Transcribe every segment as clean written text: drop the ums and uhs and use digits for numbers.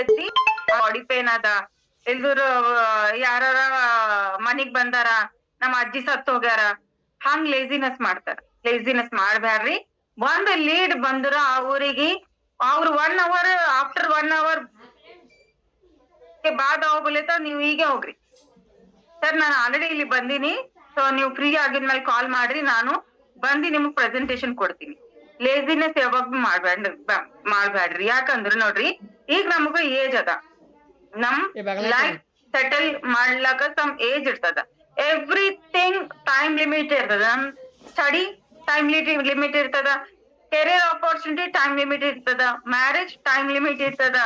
ಎದ್ದಿ body pain ಅದ ಎಲ್ರು ಯಾರ ಮನಿಗ್ ಬಂದಾರ, ನಮ್ ಅಜ್ಜಿ ಸತ್ ಹೋಗ್ಯಾರ, ಹಂಗ್ ಲೇಸಿನೆಸ್ ಮಾಡ್ತಾರ. ಲೇಸಿನೆಸ್ ಮಾಡ್ಬ್ಯಾಡ್ರಿ. ಒಂದ್ ಲೀಡ್ ಬಂದ್ರ ಅವ್ರಿಗೆ ಅವ್ರು 1 hour ಆಫ್ಟರ್ 1 hour ಬಾದ್ ಹೋಗ್ಬಲಿತ ನೀವ್ ಹೀಗೆ ಹೋಗ್ರಿ. ಸರ್ ನಾನು ಆಲ್ರೆಡಿ ಇಲ್ಲಿ ಬಂದೀನಿ, ಸೊ ನೀವು ಫ್ರೀ ಆಗಿದ್ಮೇಲೆ ಕಾಲ್ ಮಾಡ್ರಿ, ನಾನು ಬಂದು ನಿಮ್ಗ್ ಪ್ರೆಸೆಂಟೇಶನ್ ಕೊಡ್ತೀನಿ. ಲೇಸಿನೆಸ್ ಯಾವಾಗ ಮಾಡ್ಬ್ಯಾಡ್ರಿ. ಯಾಕಂದ್ರ ನೋಡ್ರಿ, ಈಗ ನಮಗ ಏಜ್ ಅದ, ನಮ್ ಲೈಫ್ ಸೆಟಲ್ ಮಾಡ್ಲಾಕ ಸಮ್ ಏಜ್ ಇರ್ತದ. ಎವ್ರಿಥಿಂಗ್ ಟೈಮ್ ಲಿಮಿಟ್ ಇರ್ತದ. ನಮ್ ಸ್ಟಡಿ ಟೈಮ್ ಲಿಮಿಟ್ ಇರ್ತದ, ಕೆರಿಯರ್ ಆಪರ್ಚುನಿಟಿ ಟೈಮ್ ಲಿಮಿಟ್ ಇರ್ತದ, ಮ್ಯಾರೇಜ್ ಟೈಮ್ ಲಿಮಿಟ್ ಇರ್ತದ,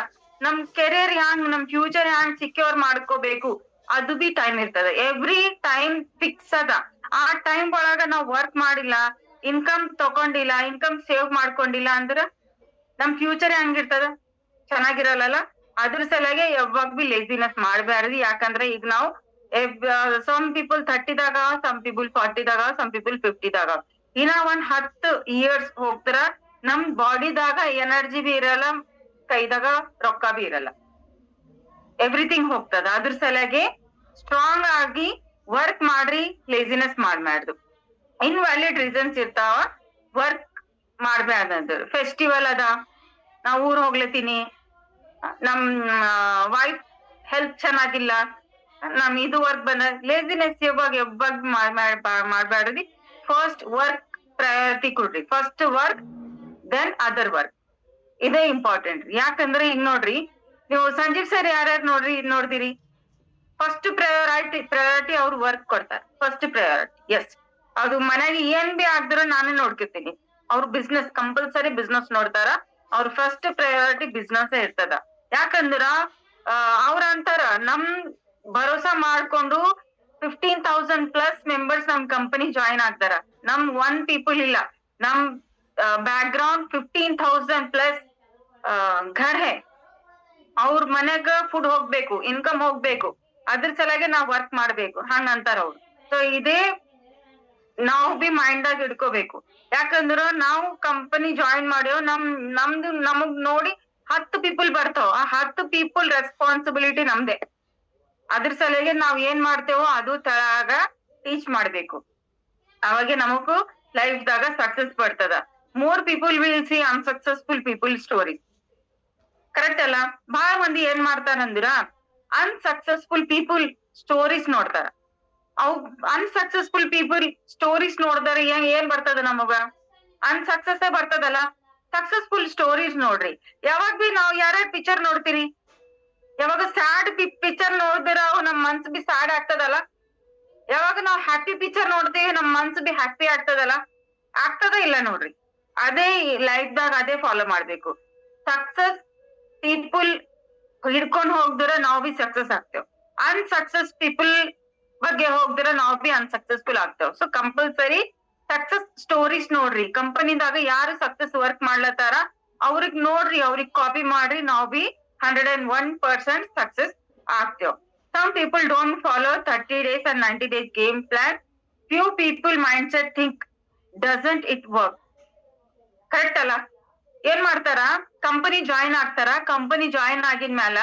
ನಮ್ ಕೆರಿಯರ್ ಹ್ಯಾಂಗ್, ನಮ್ ಫ್ಯೂಚರ್ ಹ್ಯಾಂಗ್ ಸಿಕ್ಯೂರ್ ಮಾಡ್ಕೋಬೇಕು ಅದು ಬಿ ಟೈಮ್ ಇರ್ತದ. ಎವ್ರಿ ಟೈಮ್ ಫಿಕ್ಸ್ ಅದ. ಆ ಟೈಮ್ ಒಳಗ ನಾವ್ ವರ್ಕ್ ಮಾಡಿಲ್ಲ, ಇನ್ಕಮ್ ತಕೊಂಡಿಲ್ಲ, ಇನ್ಕಮ್ ಸೇವ್ ಮಾಡ್ಕೊಂಡಿಲ್ಲ ಅಂದ್ರ ನಮ್ ಫ್ಯೂಚರ್ ಹೆಂಗಿರ್ತದ? ಚೆನ್ನಾಗಿರಲ್ಲ. ಅದ್ರ ಸಲಗೆ ಯಾವಾಗ ಬಿ ಲೇಸಿನೆಸ್ ಮಾಡ್ಬ್ಯಾಡ್ರಿ. ಯಾಕಂದ್ರೆ ಈಗ ನಾವು ಸಮ್ ಪೀಪಲ್ 30 ದಾಗ, ಸಮ್ ಪೀಪಲ್ 40 ದಾಗ, ಸಮ್ ಪೀಪಲ್ 50 ದಾಗ. ಇನ್ನ 10 years ಹೋಗ್ತಾರ, ನಮ್ ಬಾಡಿದಾಗ ಎನರ್ಜಿ ಬಿ ಇರಲ್ಲ, ಕೈದಾಗ ರೊಕ್ಕ ಬಿ ಇರಲ್ಲ, ಎವ್ರಿಥಿಂಗ್ ಹೋಗ್ತದ. ಅದ್ರ ಸಲಗೆ ಸ್ಟ್ರಾಂಗ್ ಆಗಿ ವರ್ಕ್ ಮಾಡ್ರಿ, ಲೇಸಿನೆಸ್ ಮಾಡ್ಬ್ಯಾಡ್ದು. ಇನ್ವ್ಯಾಲಿಡ್ ರೀಸನ್ಸ್ ಇರ್ತಾವ, ವರ್ಕ್ ಮಾಡ್ಬ್ಯಾಡ್ದು. ಫೆಸ್ಟಿವಲ್ ಅದ, ನಾ ಊರ್ ಹೋಗ್ಲತ್ತೀನಿ, ನಮ್ ವೈಫ್ ಹೆಲ್ತ್ ಚೆನ್ನಾಗಿಲ್ಲ, ನಮ್ ಇದು ವರ್ಕ್ ಬಂದ, ಲೇಸಿನೆಸ್ ಯಾವಾಗ ಮಾಡ್ಬ್ಯಾಡ್ರಿ. ಫಸ್ಟ್ ವರ್ಕ್ ಪ್ರಯಾರಿಟಿ ಕೊಡ್ರಿ. First work then other work, ಇದೇ ಇಂಪಾರ್ಟೆಂಟ್. ಯಾಕಂದ್ರೆ ಈಗ ನೋಡ್ರಿ, ನೀವು ಸಂಜೀವ್ ಸರ್ ಯಾರ್ಯಾರು ನೋಡ್ತೀರಿ, ಫಸ್ಟ್ ಪ್ರಯಾರಿಟಿ ಅವ್ರು ವರ್ಕ್ ಕೊಡ್ತಾರೆ. First priority. ಎಸ್, ಅದು ಮನೆಗೆ ಏನ್ ಬಿ ಆಗಿದ್ರು ನಾನೇ ನೋಡ್ಕಿರ್ತೀನಿ. ಅವ್ರು ಬಿಸ್ನೆಸ್ ಕಂಪಲ್ಸರಿ ಬಿಸ್ನೆಸ್ ನೋಡ್ತಾರ. ಅವ್ರ ಫಸ್ಟ್ ಪ್ರಯಾರಿಟಿ ಬಿಸ್ನೆಸ್ ಇರ್ತದ. ಯಾಕಂದ್ರ ಅವ್ರ ಅಂತಾರ, ನಮ್ ಭರೋಸಾ ಮಾಡ್ಕೊಂಡು 15,000+ ಮೆಂಬರ್ಸ್ ನಮ್ ಕಂಪನಿ ಜಾಯಿನ್ ಆಗ್ತಾರ. ನಮ್ 1 people ಇಲ್ಲ, ನಮ್ ಬ್ಯಾಕ್ ಗ್ರೌಂಡ್ 15,000+ ಘರ್ ಹೇ. ಅವ್ರ ಮನೆಗ ಫುಡ್ ಹೋಗ್ಬೇಕು, ಇನ್ಕಮ್ ಹೋಗ್ಬೇಕು, ಅದ್ರ ಸಲಗೆ ನಾವ್ ವರ್ಕ್ ಮಾಡ್ಬೇಕು, ಹಂಗ ಅಂತಾರ ಅವ್ರು. ಸೊ ಇದೇ ನಾವ್ ಬಿ ಮೈಂಡ್ ಇಡ್ಕೋಬೇಕು. ಯಾಕಂದ್ರ ನಾವು ಕಂಪನಿ ಜಾಯಿನ್ ಮಾಡ್ಯವ್, ನಮಗ್ ನೋಡಿ 10 people ಬರ್ತಾವ. ಆ 10 people ರೆಸ್ಪಾನ್ಸಿಬಿಲಿಟಿ ನಮ್ದೇ. ಅದ್ರ ಸಲಗೆ ನಾವ್ ಏನ್ ಮಾಡ್ತೇವೋ ಅದು ತಳಗ ಟೀಚ್ ಮಾಡ್ಬೇಕು. ಅವಾಗೆ ನಮಗೂ ಲೈಫ್ ದಾಗ ಸಕ್ಸಸ್ ಬರ್ತದ. More people will see unsuccessful people story. Correct ಅಲ್ಲ? ಬಹಳ ಮಂದಿ ಏನ್ ಮಾಡ್ತಾರಂದ್ರ ಅನ್ಸಕ್ಸಸ್ಫುಲ್ ಪೀಪಲ್ ಸ್ಟೋರೀಸ್ ನೋಡ್ತಾರ. ಅವ್ ಅನ್ಸಕ್ಸಸ್ಫುಲ್ ಪೀಪಲ್ ಸ್ಟೋರೀಸ್ ನೋಡಿದ್ರೆ ಏನ್ ಬರ್ತದ ನಮಗ? ಅನ್ಸಕ್ಸಸ್ ಬರ್ತದಲ್ಲ. ಸಕ್ಸಸ್ಫುಲ್ ಸ್ಟೋರೀಸ್ ನೋಡ್ರಿ. ಯಾವಾಗ ಬಿ ನಾವ್ ಯಾರ್ಯಾರ ಪಿಕ್ಚರ್ ನೋಡ್ತೀರಿ, ಯಾವಾಗ ಸ್ಯಾಡ್ ಪಿಕ್ಚರ್ ನೋಡಿದ್ರ ನಮ್ ಮನ್ಸ್ ಬಿ ಸ್ಯಾಡ್ ಆಗ್ತದಲ್ಲ. ಯಾವಾಗ ನಾವ್ ಹ್ಯಾಪಿ ಪಿಕ್ಚರ್ ನೋಡ್ತೀವಿ, ನಮ್ ಮನ್ಸ್ ಬಿ ಹ್ಯಾಪಿ ಆಗ್ತದಲ್ಲ. ಆಗ್ತದ ಇಲ್ಲ ನೋಡ್ರಿ. ಅದೇ ಲೈಫ್ ದಾಗ ಅದೇ ಫಾಲೋ ಮಾಡ್ಬೇಕು. ಸಕ್ಸಸ್ ಪೀಪಲ್ ಹಿಡ್ಕೊಂಡ್ ಹೋಗ್ದಿರ ನಾವ್ ಬಿ ಸಕ್ಸಸ್ ಆಗ್ತೇವ್. ಅನ್ಸಕ್ಸಸ್ ಪೀಪಲ್ ಬಗ್ಗೆ ಹೋಗ್ದಿರ ನಾವ್ ಬಿ ಅನ್ಸಕ್ಸಸ್ಫುಲ್ ಆಗ್ತೇವ್. ಸೊ ಕಂಪಲ್ಸರಿ ಸಕ್ಸಸ್ ಸ್ಟೋರೀಸ್ ನೋಡ್ರಿ. ಕಂಪನಿದಾಗ ಯಾರು ಸಕ್ಸಸ್ ವರ್ಕ್ ಮಾಡ್ಲತ್ತಾರ ಅವ್ರಿಗ್ ನೋಡ್ರಿ, ಅವ್ರಿಗ್ ಕಾಪಿ ಮಾಡ್ರಿ. ನಾವ್ ಬಿ 101% ಸಕ್ಸಸ್ ಆಗ್ತೇವ್. Some people don't follow 30 days and 90 days game plan. Few people mindset think, doesn't it work? Correct ಅಲ್ಲ? ಏನ್ ಮಾಡ್ತಾರ, ಕಂಪನಿ ಜಾಯಿನ್ ಆಗ್ತಾರ. ಕಂಪನಿ ಜಾಯಿನ್ ಆಗಿದ್ಮ್ಯಾಲ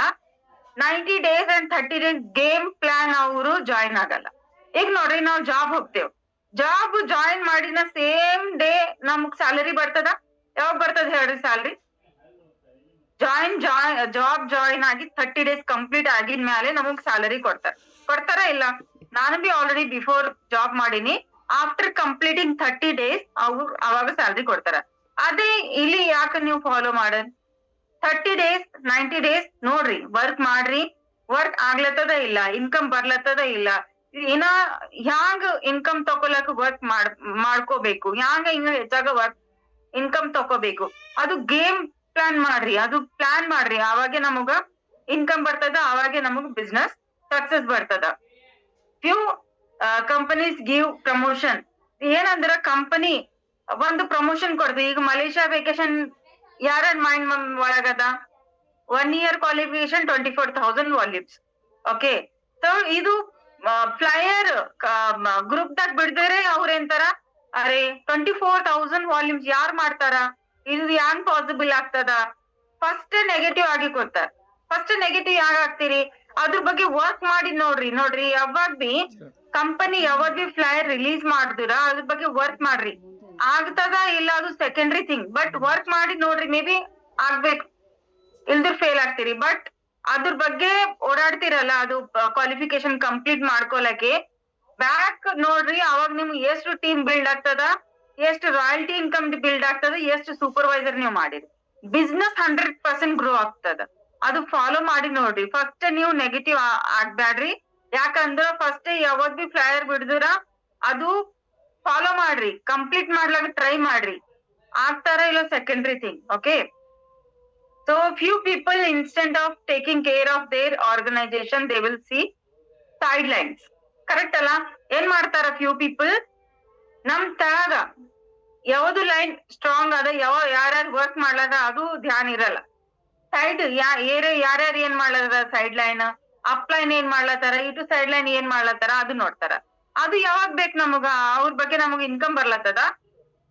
90 days and 30 days game plan ಅವರು ಜಾಯಿನ್ ಆಗಲ್ಲ. ಈಗ ನೋಡ್ರಿ, ನಾವ್ ಜಾಬ್ ಹೋಗ್ತೇವ್. ಜಾಬ್ ಜಾಯಿನ್ ಮಾಡಿನ ಸೇಮ್ ಡೇ ನಮಗ್ ಸ್ಯಾಲರಿ ಬರ್ತದ? ಯಾವಾಗ ಬರ್ತದ ಹೇಳ್ರಿ ಸ್ಯಾಲರಿ? ಜಾಬ್ ಜಾಯಿನ್ ಆಗಿ 30 days ಕಂಪ್ಲೀಟ್ ಆಗಿದ್ಮೇಲೆ ನಮಗ್ ಸ್ಯಾಲರಿ ಕೊಡ್ತಾರ ಇಲ್ಲ? ನಾನು ಬಿ ಆಲ್ರೆಡಿ ಬಿಫೋರ್ ಜಾಬ್ ಮಾಡೀನಿ. ಆಫ್ಟರ್ ಕಂಪ್ಲೀಟಿಂಗ್ 30 days ಅವಾಗ ಸ್ಯಾಲರಿ ಕೊಡ್ತಾರ. ಅದೇ ಇಲ್ಲಿ ಯಾಕೆ ನೀವು ಫಾಲೋ ಮಾಡ? 30 days 90 days ನೋಡ್ರಿ, ವರ್ಕ್ ಮಾಡ್ರಿ. ವರ್ಕ್ ಆಗ್ಲತ್ತದ ಇಲ್ಲ, ಇನ್ಕಮ್ ಬರ್ಲತ್ತದ ಇಲ್ಲ, ಇನ್ನ ಹ್ಯಾಂಗ್ ಇನ್ಕಮ್ ತಕೊಳಕ್ ವರ್ಕ್ ಮಾಡ್ಕೋಬೇಕು, ಹ್ಯಾಂಗ ಇನ್ನು ಹೆಚ್ಚಾಗ ವರ್ಕ್ ಇನ್ಕಮ್ ತಕೋಬೇಕು, ಅದು ಗೇಮ್ ಪ್ಲಾನ್ ಮಾಡ್ರಿ. ಅದು ಪ್ಲಾನ್ ಮಾಡ್ರಿ. ಅವಾಗೆ ನಮಗ ಇನ್ಕಮ್ ಬರ್ತದ, ಅವಾಗೆ ನಮಗ್ ಬಿಸ್ನೆಸ್ ಸಕ್ಸಸ್ ಬರ್ತದ. Few companies give promotion. ಏನಂದ್ರ ಕಂಪನಿ ಒಂದು ಪ್ರಮೋಷನ್ ಕೊಡ್ತೀವಿ. ಈಗ ಮಲೇಷ್ಯಾ ವೆಕೇಶನ್ ಯಾರ ಮೈಂಡ್ ಒಳಗದ? 1 year qualification 24,000 volumes. Okay, so ಇದು ಫ್ಲೈಯರ್ ಗ್ರೂಪ್ ದಾಗ ಬಿಡ್ದೇರೆ ಅವ್ರ ಎಂತಾರ, ಅರೆ 24,000 ವಾಲ್ಯೂಮ್ಸ್ ಯಾರ್ ಮಾಡ್ತಾರ? ಇದು ಹ್ಯಾಂಗ್ ಪಾಸಿಬಲ್ ಆಗ್ತದ? ಫಸ್ಟ್ ನೆಗೆಟಿವ್ ಆಗಿ ಕೊಡ್ತಾರ. ಫಸ್ಟ್ ನೆಗೆಟಿವ್ ಯಾಕೆ ಆಗ್ತೀರಿ? ಅದ್ರ ಬಗ್ಗೆ ವರ್ಕ್ ಮಾಡಿ ನೋಡ್ರಿ ಯಾವಾಗ ಬಿ ಕಂಪನಿ ಯಾವಾಗ ಬಿ ಫ್ಲೈಯರ್ ರಿಲೀಸ್ ಮಾಡಿದ್ರ ಅದ್ರ ಬಗ್ಗೆ ವರ್ಕ್ ಮಾಡ್ರಿ. ಆಗ್ತದ ಇಲ್ಲ ಅದು ಸೆಕೆಂಡ್ರಿ ಥಿಂಗ್, ಬಟ್ ವರ್ಕ್ ಮಾಡಿ ನೋಡ್ರಿ, ಮೇ ಬಿ ಆಗ್ಬೇಕು, ಇಲ್ದ್ರ ಫೇಲ್ ಆಗ್ತೀರಿ. ಬಟ್ ಅದ್ರ ಬಗ್ಗೆ ಓಡಾಡ್ತಿರಲ್ಲ, ಅದು ಕ್ವಾಲಿಫಿಕೇಶನ್ ಕಂಪ್ಲೀಟ್ ಮಾಡ್ಕೊಳಕ್ಕೆ ಬ್ಯಾಕ್ ನೋಡ್ರಿ, ಅವಾಗ ನಿಮ್ಗೆ ಎಷ್ಟು ಟೀಮ್ ಬಿಲ್ಡ್ ಆಗ್ತದ, ಎಷ್ಟು ರಾಯಲ್ಟಿ ಇನ್ಕಮ್ ಬಿಲ್ಡ್ ಆಗ್ತದ, ಎಷ್ಟು ಸೂಪರ್ವೈಸರ್ ನೀವು ಮಾಡಿರಿ, ಬಿಸ್ನೆಸ್ 100% ಗ್ರೋ ಆಗ್ತದ. ಅದು ಫಾಲೋ ಮಾಡಿ ನೋಡ್ರಿ. ಫಸ್ಟ್ ನೀವು ನೆಗೆಟಿವ್ ಆಗ್ಬ್ಯಾಡ್ರಿ. ಯಾಕಂದ್ರ ಫಸ್ಟ್ ಯಾವತ್ ಬಿ ಫ್ಲೈಯರ್ ಬಿಡ್ದಿರ ಅದು ಫಾಲೋ ಮಾಡ್ರಿ, ಕಂಪ್ಲೀಟ್ ಮಾಡ್ಲಾಕ ಟ್ರೈ ಮಾಡ್ರಿ. ಆಗ್ತಾರ ಇಲ್ಲ secondary thing. Okay, so few people instead of taking care of their organisation they will see side lines. Correct ಅಲ್ಲ? ಏನ್ ಮಾಡ್ತಾರ ಫ್ಯೂ ಪೀಪಲ್, ನಮ್ ತಳಗ ಯಾವ್ದು ಲೈನ್ ಸ್ಟ್ರಾಂಗ್ ಅದ, ಯಾರ್ಯಾರು ವರ್ಕ್ ಮಾಡ್ಲದ ಅದು ಧ್ಯಾನ ಇರಲ್ಲ. ಸೈಡ್ ಯಾರ್ಯಾರು ಏನ್ ಮಾಡ್ಲತ್ತಾರ, ಸೈಡ್ ಲೈನ್ ಅಪ್ ಲೈನ್ ಏನ್ ಮಾಡ್ಲತ್ತಾರ, ಇಟು ಸೈಡ್ ಲೈನ್ ಏನ್ ಮಾಡ್ಲತ್ತಾರ ಅದು ನೋಡ್ತಾರ. ಅದು ಯಾವಾಗ ಬೇಕು ನಮಗ, ಅವ್ರ ಬಗ್ಗೆ ನಮಗ್ ಇನ್ಕಮ್ ಬರ್ಲತ್ತದ,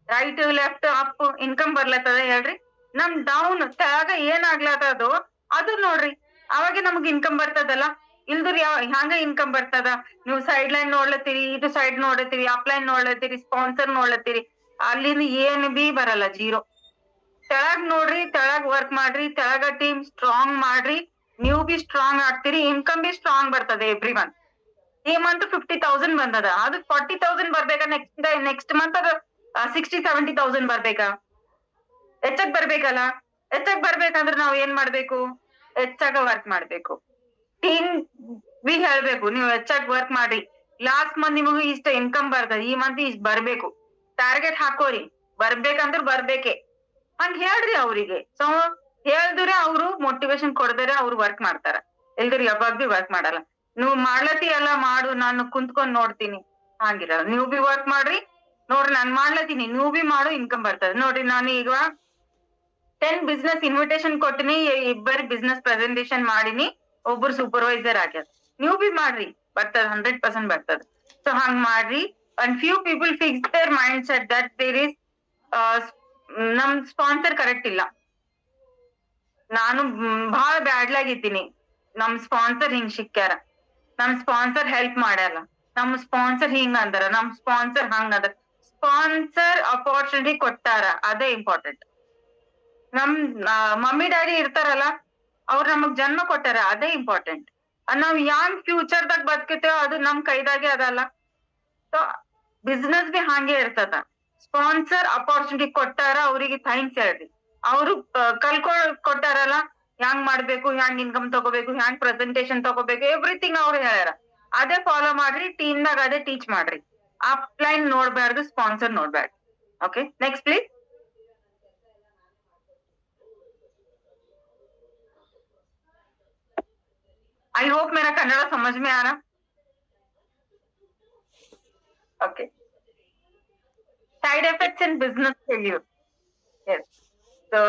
ರೈಟ್ ಲೆಫ್ಟ್ ಅಪ್ ಇನ್ಕಮ್ ಬರ್ಲತ್ತದ ಹೇಳ್ರಿ. ನಮ್ ಡೌನ್ ತೆಳಗ ಏನ್ ಆಗ್ಲತ್ತದೋ ಅದು ನೋಡ್ರಿ, ಅವಾಗ ನಮಗ್ ಇನ್ಕಮ್ ಬರ್ತದಲ್ಲ. ಇಲ್ದ್ರ ಹ್ಯಾಂಗ ಇನ್ಕಮ್ ಬರ್ತದ? ನೀವು ಸೈಡ್ ಲೈನ್ ನೋಡ್ಲತ್ತೀರಿ, ಇಟು ಸೈಡ್ ನೋಡ್ಲತ್ತೀರಿ, ಅಪ್ ಲೈನ್ ನೋಡ್ಲತ್ತೀರಿ, ಸ್ಪಾನ್ಸರ್ ನೋಡ್ಲತ್ತೀರಿ, ಅಲ್ಲಿಂದ ಏನ್ ಬಿ ಬರಲ್ಲ, ಜೀರೋ. ತೆಳಗ್ ನೋಡ್ರಿ, ತೆಳಗ್ ವರ್ಕ್ ಮಾಡ್ರಿ, ತೆಳಗ ಟೀಮ್ ಸ್ಟ್ರಾಂಗ್ ಮಾಡ್ರಿ, ನೀವು ಬಿ ಸ್ಟ್ರಾಂಗ್ ಆಗ್ತೀರಿ, ಇನ್ಕಮ್ ಬಿ ಸ್ಟ್ರಾಂಗ್ ಬರ್ತದೆ ಎವ್ರಿ ಮಂತ್. ಈ ಮಂತ್ 50,000 ಬಂದದ, ಅದು 40,000 ಬರ್ಬೇಕಾ? ನೆಕ್ಸ್ಟ್ ಮಂತ್ ಅದು 60-70,000 ಬರ್ಬೇಕಾ? ಹೆಚ್ಚಕ್ ಬರ್ಬೇಕಲ್ಲ. ಹೆಚ್ಚಕ್ ಬರ್ಬೇಕಂದ್ರ ನಾವ್ ಏನ್ ಮಾಡ್ಬೇಕು? ಹೆಚ್ಚಾಗ ವರ್ಕ್ ಮಾಡ್ಬೇಕು. ಟೀಮ್ ಬಿ ಹೇಳ್ಬೇಕು, ನೀವು ಹೆಚ್ಚಾಗಿ ವರ್ಕ್ ಮಾಡಿ, ಲಾಸ್ಟ್ ಮಂತ್ ನಿಮಗೂ ಇಷ್ಟ ಇನ್ಕಮ್ ಬರ್ತದ, ಈ ಮಂತ್ ಇಷ್ಟ ಬರ್ಬೇಕು, ಟಾರ್ಗೆಟ್ ಹಾಕೋರಿ, ಬರ್ಬೇಕಂದ್ರ ಬರ್ಬೇಕೆ ಹಂಗ ಹೇಳ್ರಿ ಅವ್ರಿಗೆ. ಸೊ ಹೇಳಿದ್ರೆ ಅವ್ರು ಮೋಟಿವೇಶನ್ ಕೊಡದರೆ ಅವ್ರು ವರ್ಕ್ ಮಾಡ್ತಾರ, ಇಲ್ದ್ರ ಯಾವಾಗ ಬಿ ವರ್ಕ್ ಮಾಡಲ್ಲ. ನೀವು ಮಾಡ್ಲತ್ತಿ ಎಲ್ಲ ಮಾಡು, ನಾನು ಕುಂತ್ಕೊಂಡ್ ನೋಡ್ತೀನಿ, ಹಂಗಿರಲ್ಲ. ನೀವು ಬಿ ವರ್ಕ್ ಮಾಡ್ರಿ, ನೋಡ್ರಿ ನಾನ್ ಮಾಡ್ಲತ್ತೀನಿ, ನೀವು ಬಿ ಮಾಡು, ಇನ್ಕಮ್ ಬರ್ತದೆ. ನೋಡ್ರಿ ನಾನು ಈಗ 10 ಬಿಸ್ನೆಸ್ ಇನ್ವಿಟೇಷನ್ ಕೊಟ್ಟಿನಿ, ಇಬ್ಬರು ಬಿಸ್ನೆಸ್ ಪ್ರೆಸೆಂಟೇಶನ್ ಮಾಡಿನಿ, ಒಬ್ರು ಸೂಪರ್ವೈಸರ್ ಆಗ್ಯಾರ. ನೀವು ಬಿ ಮಾಡ್ರಿ, ಬರ್ತದ, 100% ಬರ್ತದ. ಸೊ ಹಂಗ್ ಮಾಡ್ರಿ. And few people fix their mind set that there is ನಮ್ ಸ್ಪಾನ್ಸರ್ ಕರೆಕ್ಟ್ ಇಲ್ಲ, ನಾನು ಬಹಳ ಬ್ಯಾಡ್ಲಾಗಿದ್ದೀನಿ, ನಮ್ ಸ್ಪಾನ್ಸರ್ ಹಿಂಗ್ ಸಿಕ್ಕ್ಯಾರ, ನಮ್ ಸ್ಪಾನ್ಸರ್ ಹೆಲ್ಪ್ ಮಾಡ್ಯಾರ, ನಮ್ ಸ್ಪಾನ್ಸರ್ ಹಿಂಗ್ ಅಂದಾರ, ನಮ್ ಸ್ಪಾನ್ಸರ್ ಹಂಗ ಅಂದಾರ. ಸ್ಪಾನ್ಸರ್ ಅಪಾರ್ಚುನಿಟಿ ಕೊಟ್ಟಾರ, ಅದೇ ಇಂಪಾರ್ಟೆಂಟ್. ನಮ್ ಮಮ್ಮಿ ಡ್ಯಾಡಿ ಇರ್ತಾರಲ್ಲ, ಅವ್ರು ನಮಗ್ ಜನ್ಮ ಕೊಟ್ಟಾರ, ಅದೇ ಇಂಪಾರ್ಟೆಂಟ್. ನಾವ್ ಯಾಂಗ್ ಫ್ಯೂಚರ್ದಾಗ ಬದುಕಿತೇವ ಅದು ನಮ್ ಕೈದಾಗೆ ಅದಲ್ಲ. ಸೊ ಬಿಸ್ನೆಸ್ ಬಿ ಹಾಗೆ ಇರ್ತದ. ಸ್ಪಾನ್ಸರ್ ಅಪಾರ್ಚುನಿಟಿ ಕೊಟ್ಟಾರ, ಅವ್ರಿಗೆ ಥ್ಯಾಂಕ್ಸ್ ಹೇಳ್ರಿ. ಅವ್ರು ಕೊಟ್ಟಾರಲ್ಲ, ಹ್ಯಾಂಗ್ ಮಾಡ್ಬೇಕು, ಹ್ಯಾಂಗ್ ಇನ್ಕಮ್ ತಗೋಬೇಕು, ಹ್ಯಾಂಗ್ ಪ್ರೆಸೆಂಟೇಶನ್ ತಗೋಬೇಕು, ಎವ್ರಿಥಿಂಗ್ ಅವ್ರು ಹೇಳ್ಯಾರ, ಅದೇ ಫಾಲೋ ಮಾಡ್ರಿ. ಟೀಮ್ದಾಗ ಅದೇ ಟೀಚ್ ಮಾಡ್ರಿ. ಅಪ್ ಲೈನ್ ನೋಡ್ಬಾರ್ದು, ಸ್ಪಾನ್ಸರ್ ನೋಡ್ಬಾರ್ದು. Okay, next please. I hope मेरा कन्नड़ा समझ में आ रहा. Okay, side effects in business failure. Yes, so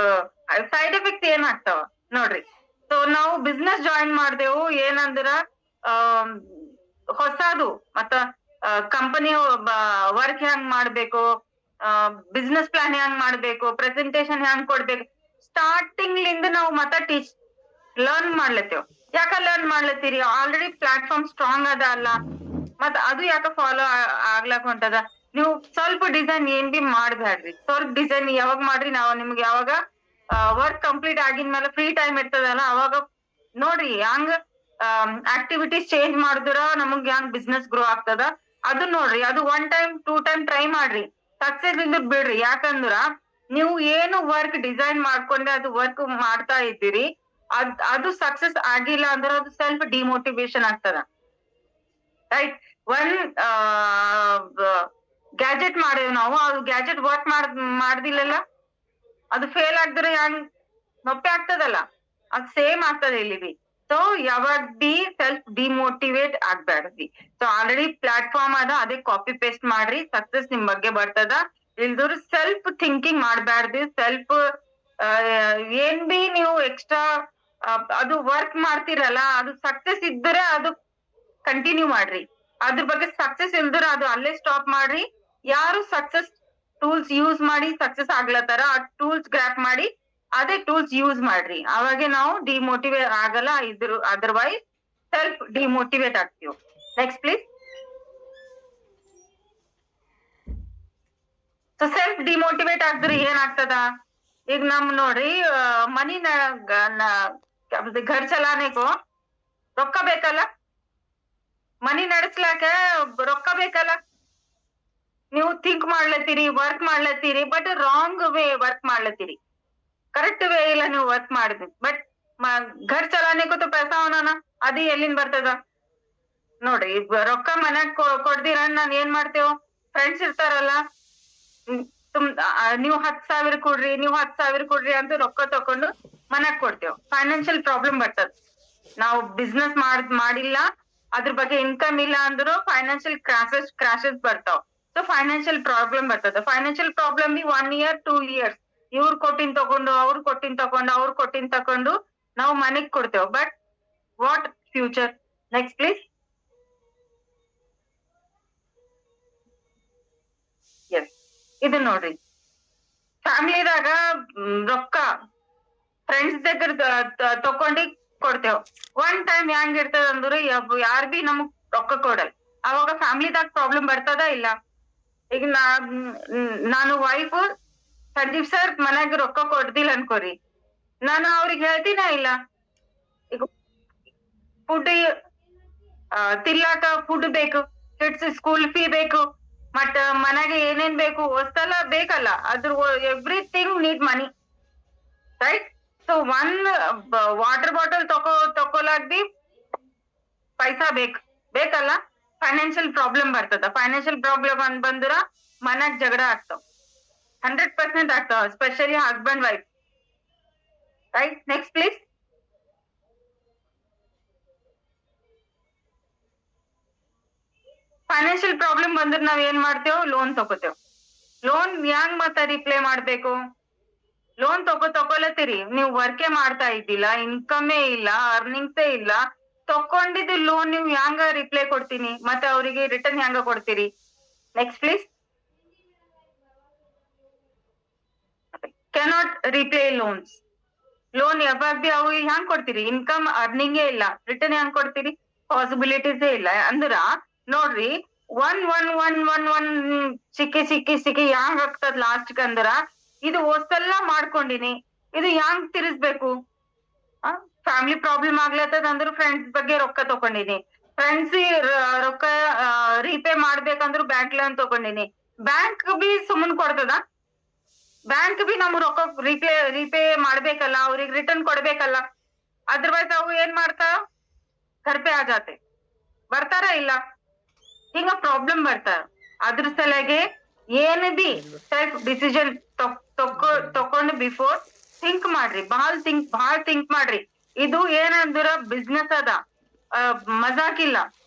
side effect ಏನ್ ಆಗ್ತಾವ ನೋಡ್ರಿ. ಸೊ ನಾವು ಬಿಸ್ನೆಸ್ ಜಾಯಿನ್ ಮಾಡ್ದೇವು, ಏನಂದ್ರ ಹೊಸದು ಮತ್ತ ಕಂಪನಿ ವರ್ಕ್ ಹೆಂಗ್ ಮಾಡ್ಬೇಕು, ಬಿಸ್ನೆಸ್ ಪ್ಲಾನ್ ಹೆಂಗ್ ಮಾಡ್ಬೇಕು, ಪ್ರೆಸೆಂಟೇಶನ್ ಹೆಂಗ್ ಕೊಡ್ಬೇಕು, ಸ್ಟಾರ್ಟಿಂಗ್ ಲಿಂದ ನಾವು ಮತ್ತ ಲರ್ನ್ ಮಾಡ್ಲತ್ತೇವ್. ಯಾಕ ಲರ್ನ್ ಮಾಡ್ಲತ್ತೀರಿ? ಆಲ್ರೆಡಿ ಪ್ಲಾಟ್ಫಾರ್ಮ್ ಸ್ಟ್ರಾಂಗ್ ಅದ ಅಲ್ಲ, ಮತ್ ಅದು ಯಾಕ ಫಾಲೋ ಆಗ್ಲಾಕ್ ಹೊಂಟದ? ನೀವು ಸ್ವಲ್ಪ ಡಿಸೈನ್ ಏನ್ ಬಿ ಮಾಡ್ಬ್ಯಾಡ್ರಿ, ಸ್ವಲ್ಪ ಡಿಸೈನ್ ಯಾವಾಗ ಮಾಡ್ರಿ, ನಾವ್ ನಿಮ್ಗೆ ಯಾವಾಗ ವರ್ಕ್ ಕಂಪ್ಲೀಟ್ ಆಗಿದ್ಮೇಲೆ ಫ್ರೀ ಟೈಮ್ ಇರ್ತದಲ್ಲ, ಅವಾಗ ನೋಡ್ರಿ ಹಂಗ ಆಕ್ಟಿವಿಟೀಸ್ ಚೇಂಜ್ ಮಾಡಿದ್ರ ನಮಗ್ ಹಂಗ್ ಬಿಸ್ನೆಸ್ ಗ್ರೋ ಆಗ್ತದ, ಅದು ನೋಡ್ರಿ. ಅದು 1 ಟೈಮ್ 2 ಟೈಮ್ ಟ್ರೈ ಮಾಡ್ರಿ, ಸಕ್ಸಸ್ ಇಲ್ದ್ರ ಬಿಡ್ರಿ. ಯಾಕಂದ್ರ ನೀವು ಏನು ವರ್ಕ್ ಡಿಸೈನ್ ಮಾಡ್ಕೊಂಡೆ ಅದು ವರ್ಕ್ ಮಾಡ್ತಾ ಇದ್ದೀರಿ, ಅದು ಸಕ್ಸಸ್ ಆಗಿಲ್ಲ ಅಂದ್ರೆ ಅದು ಸೆಲ್ಫ್ ಡಿಮೋಟಿವೇಶನ್ ಆಗ್ತದ, ರೈಟ್? ಒನ್ ಗ್ಯಾಜೆಟ್ ಮಾಡೇವ್ ನಾವು, ಅದು ಗ್ಯಾಜೆಟ್ ವರ್ಕ್ ಮಾಡ್ದಿಲ್ಲಲ್ಲ, ಅದು ಫೇಲ್ ಆಗಿದ್ರೆ ಹೆಂಗ್ ನೊಪ್ಪೆ ಆಗ್ತದಲ್ಲ, ಅದು ಸೇಮ್ ಆಗ್ತದೆ ಇಲ್ಲಿ ಬಿ. ಸೊ ಯಾವಾಗ ಬಿ ಸೆಲ್ಫ್ ಡಿಮೋಟಿವೇಟ್ ಆಗ್ಬ್ಯಾಡ್ರಿ. ಸೊ ಆಲ್ರೆಡಿ ಪ್ಲಾಟ್ಫಾರ್ಮ್ ಅದ, ಅದೇ ಕಾಪಿ ಪೇಸ್ಟ್ ಮಾಡ್ರಿ, ಸಕ್ಸಸ್ ನಿಮ್ ಬಗ್ಗೆ ಬರ್ತದ. ಇಲ್ದವ್ರು ಸೆಲ್ಫ್ ಥಿಂಕಿಂಗ್ ಮಾಡ್ಬ್ಯಾಡ್ರಿ. ಸೆಲ್ಫ್ ಏನ್ ಬಿ ನೀವು ಎಕ್ಸ್ಟ್ರಾ ಅದು ವರ್ಕ್ ಮಾಡ್ತಿರಲ್ಲ, ಅದು ಸಕ್ಸಸ್ ಇದ್ರೆ ಅದು ಕಂಟಿನ್ಯೂ ಮಾಡ್ರಿ. ಅದ್ರ ಬಗ್ಗೆ ಸಕ್ಸಸ್ ಇಲ್ದ್ರ ಅದು ಅಲ್ಲೇ ಸ್ಟಾಪ್ ಮಾಡ್ರಿ. ಯಾರು ಸಕ್ಸಸ್ ಟೂಲ್ಸ್ ಯೂಸ್ ಮಾಡಿ ಸಕ್ಸಸ್ ಆಗ್ಲತ್ತಾರ, ಆ ಟೂಲ್ಸ್ ಗ್ರಾಪ್ ಮಾಡಿ ಅದೇ ಟೂಲ್ಸ್ ಯೂಸ್ ಮಾಡ್ರಿ, ಅವಾಗೆ ನಾವು ಡಿಮೋಟಿವೇಟ್ ಆಗಲ್ಲ, ಅದರ್ವೈಸ್ ಸೆಲ್ಫ್ ಡಿಮೋಟಿವೇಟ್ ಆಗ್ತೀವಿ. Next please. So self demotivate ಆಗಿದ್ರೆ ಏನಾಗ್ತದ? ಈಗ ನಮ್ ನೋಡ್ರಿ, ಮನಿ ಘರ್ ಚಲಾನೆಗೂ ರೊಕ್ಕ ಬೇಕಲ್ಲ, ಮನಿ ನಡೆಸ್ಲಾಕ ರೊಕ್ಕ ಬೇಕಲ್ಲ. ನೀವು ಥಿಂಕ್ ಮಾಡ್ಲತ್ತೀರಿ, ವರ್ಕ್ ಮಾಡ್ಲತ್ತೀರಿ, ಬಟ್ ರಾಂಗ್ ವೇ ವರ್ಕ್ ಮಾಡ್ಲತ್ತೀರಿ, ಕರೆಕ್ಟ್ ವೇ ಇಲ್ಲ ನೀವು ವರ್ಕ್ ಮಾಡಿದ್ರಿ. ಬಟ್ ಘರ್ ಚಲಾನೆಗೂ ತು ಪೈಸಾ ಅವನ, ಅದು ಎಲ್ಲಿಂದ ಬರ್ತದ ನೋಡ್ರಿ. ರೊಕ್ಕ ಮನ್ಯಾಗ ಕೊಡ್ದಿರ ನಾನ್ ಏನ್ ಮಾಡ್ತೇವ, ಫ್ರೆಂಡ್ಸ್ ಇರ್ತಾರಲ್ಲ, ನೀವು 10,000 ಕೊಡ್ರಿ, ನೀವು 10,000 ಕೊಡ್ರಿ ಅಂತ ರೊಕ್ಕ ತಕೊಂಡು ಮನ್ಯಾಗ ಕೊಡ್ತೇವ್. ಫೈನಾನ್ಷಿಯಲ್ ಪ್ರಾಬ್ಲಮ್ ಬರ್ತದ. ನಾವು ಬಿಸ್ನೆಸ್ ಮಾಡಿಲ್ಲ, ಅದ್ರ ಬಗ್ಗೆ ಇನ್ಕಮ್ ಇಲ್ಲ ಅಂದ್ರು ಫೈನಾನ್ಷಿಯಲ್ ಕ್ರಾಶಸ್ ಬರ್ತಾವ್. ಸೊ ಫೈನಾನ್ಷಿಯಲ್ ಪ್ರಾಬ್ಲಮ್ ಬರ್ತದ. ಫೈನಾನ್ಷಿಯಲ್ ಪ್ರಾಬ್ಲಮ್ 1 year 2 years ಇವ್ರು ಕೊಟ್ಟಿನ್ ತಗೊಂಡು, ಅವ್ರು ಕೊಟ್ಟಿನ್ ತಕೊಂಡು ನಾವು ಮನೆಗ್ ಕೊಡ್ತೇವ್. But what future? Next please. Yes, ಇದು ನೋಡ್ರಿ, ಫ್ಯಾಮಿಲಿದಾಗ ರೊಕ್ಕ ಫ್ರೆಂಡ್ಸ್ దగ్గర ತಕೊಂಡಿ ಕೊಡ್ತೇವ್. ಒನ್ ಟೈಮ್ ಹೆಂಗ್ ಇರ್ತದ ಅಂದ್ರೆ ಯಾರ್ ಬಿ ನಮಗ್ ರೊಕ್ಕ ಕೊಡಲ್, ಅವಾಗ ಫ್ಯಾಮಿಲಿದಾಗ ಪ್ರಾಬ್ಲಮ್ ಬರ್ತದ ಇಲ್ಲ? ಈಗ ನಾನು ವೈಫ್ ಸಂದೀಪ್ ಸರ್ ಮನ್ಯಾಗ ರೊಕ್ಕ ಕೊಡ್ದಿಲ್ಲ ಅನ್ಕೋರಿ, ನಾನು ಅವ್ರಿಗೆ ಹೇಳ್ತೀನ ಇಲ್ಲ, ಈಗ ಫುಡ್ ತಿನ್ಲಾಕ ಫುಡ್ ಬೇಕು, ಕಿಡ್ಸ್ ಸ್ಕೂಲ್ ಫೀ ಬೇಕು, ಮತ್ತ ಮನೆಗೆ ಏನೇನ್ ಬೇಕು ಅಷ್ಟೆಲ್ಲ ಬೇಕಲ್ಲ, ಅದ್ರ everything need money, right? So one water bottle ತಕೊಲಾಕ್ ಬಿ ಪೈಸಾ ಬೇಕಲ್ಲ. ಫೈನಾನ್ಷಿಯಲ್ ಪ್ರಾಬ್ಲಮ್ ಬರ್ತದ. ಫೈನಾನ್ಷಿಯಲ್ ಪ್ರಾಬ್ಲಮ್ ಅಂತ ಬಂದ್ರ ಮನ್ಯಾಗ ಜಗಳ ಆಗ್ತಾವ, 100% ಆಗ್ತಾವ, especially husband wife, right? Next please. Financial problem ಬಂದ್ರೆ ನಾವ್ ಏನ್ ಮಾಡ್ತೇವ್? ಲೋನ್ ತಗೋತೇವ್. ಲೋನ್ ಹೆಂಗ್ ಮತ್ತ ರಿಪ್ಲೇ ಮಾಡ್ಬೇಕು? ಲೋನ್ ತಗೊಲತ್ತೀರಿ, ನೀವು ವರ್ಕೇ ಮಾಡ್ತಾ ಇದ್ದಿಲ್ಲ, ಇನ್ಕಮೇ ಇಲ್ಲ, ಅರ್ನಿಂಗ್ಸೇ ಇಲ್ಲ, ತಕೊಂಡಿದ್ದು ಲೋನ್ ನೀವು ಹೆಂಗ ರಿಪ್ಲೇ ಕೊಡ್ತೀನಿ, ಮತ್ತೆ ಅವರಿಗೆ ರಿಟರ್ನ್ ಹೆಂಗ ಕೊಡ್ತೀರಿ? Next please. Cannot repay loans. Loan ಯಾವಾಗ ಬಿ ಅವು ಹೆಂಗ್ ಕೊಡ್ತೀರಿ? ಇನ್ಕಮ್ ಅರ್ನಿಂಗೇ ಇಲ್ಲ, ರಿಟರ್ನ್ ಹೆಂಗ್ ಕೊಡ್ತೀರಿ? ಪಾಸಿಬಿಲಿಟೀಸೇ ಇಲ್ಲ. ಅಂದ್ರ ನೋಡ್ರಿ, ಒನ್ ಸಿಕ್ಕಿ ಹೆಂಗ್ ಆಗ್ತದ ಲಾಸ್ಟ್ ಅಂದ್ರ, ಇದು ಹೊಸೆಲ್ಲ ಮಾಡ್ಕೊಂಡಿನಿ, ಇದು ಹೆಂಗ್ ತಿರ್ಸ್ಬೇಕು? ಫ್ಯಾಮಿಲಿ ಪ್ರಾಬ್ಲಮ್ ಆಗ್ಲತ್ತದ ಅಂದ್ರ ಫ್ರೆಂಡ್ಸ್ ಬಗ್ಗೆ ರೊಕ್ಕ ತಕೊಂಡಿನಿ, ಫ್ರೆಂಡ್ಸ್ ರೊಕ್ಕ ರೀಪೇ ಮಾಡ್ಬೇಕಂದ್ರು ಬ್ಯಾಂಕ್ ಲೋನ್ ತಕೊಂಡಿನಿ. ಬ್ಯಾಂಕ್ ಬಿ ಸುಮ್ಮನ್ ಕೊಡ್ತದ? ಬ್ಯಾಂಕ್ ಬಿ ನಮ್ ರೊಕ್ಕ ರೀಪೇ ಮಾಡ್ಬೇಕಲ್ಲ, ಅವ್ರಿಗೆ ರಿಟರ್ನ್ ಕೊಡ್ಬೇಕಲ್ಲ. ಅದರ್ವೈಸ್ ಅವು ಏನ್ ಮಾಡ್ತಾವ? ಕರ್ಪೆ ಆಜಾತೆ, ಬರ್ತಾರ ಇಲ್ಲ? ಹಿಂಗ ಪ್ರಾಬ್ಲಮ್ ಬರ್ತಾರ. ಅದ್ರ ಸಲಗೆ ಏನ್ ಬಿ ಸೆಲ್ಫ್ ಡಿಸಿಷನ್ ತಕೊಂಡ್ ಬಿಫೋರ್ ಥಿಂಕ್ ಮಾಡ್ರಿ, ಬಹಳ ಥಿಂಕ್ ಮಾಡ್ರಿ. ಇದು ಏನಂದ್ರ ಬಿಸ್ನೆಸ್ ಅದ, ಮಜಾಕಿಲ್ಲ,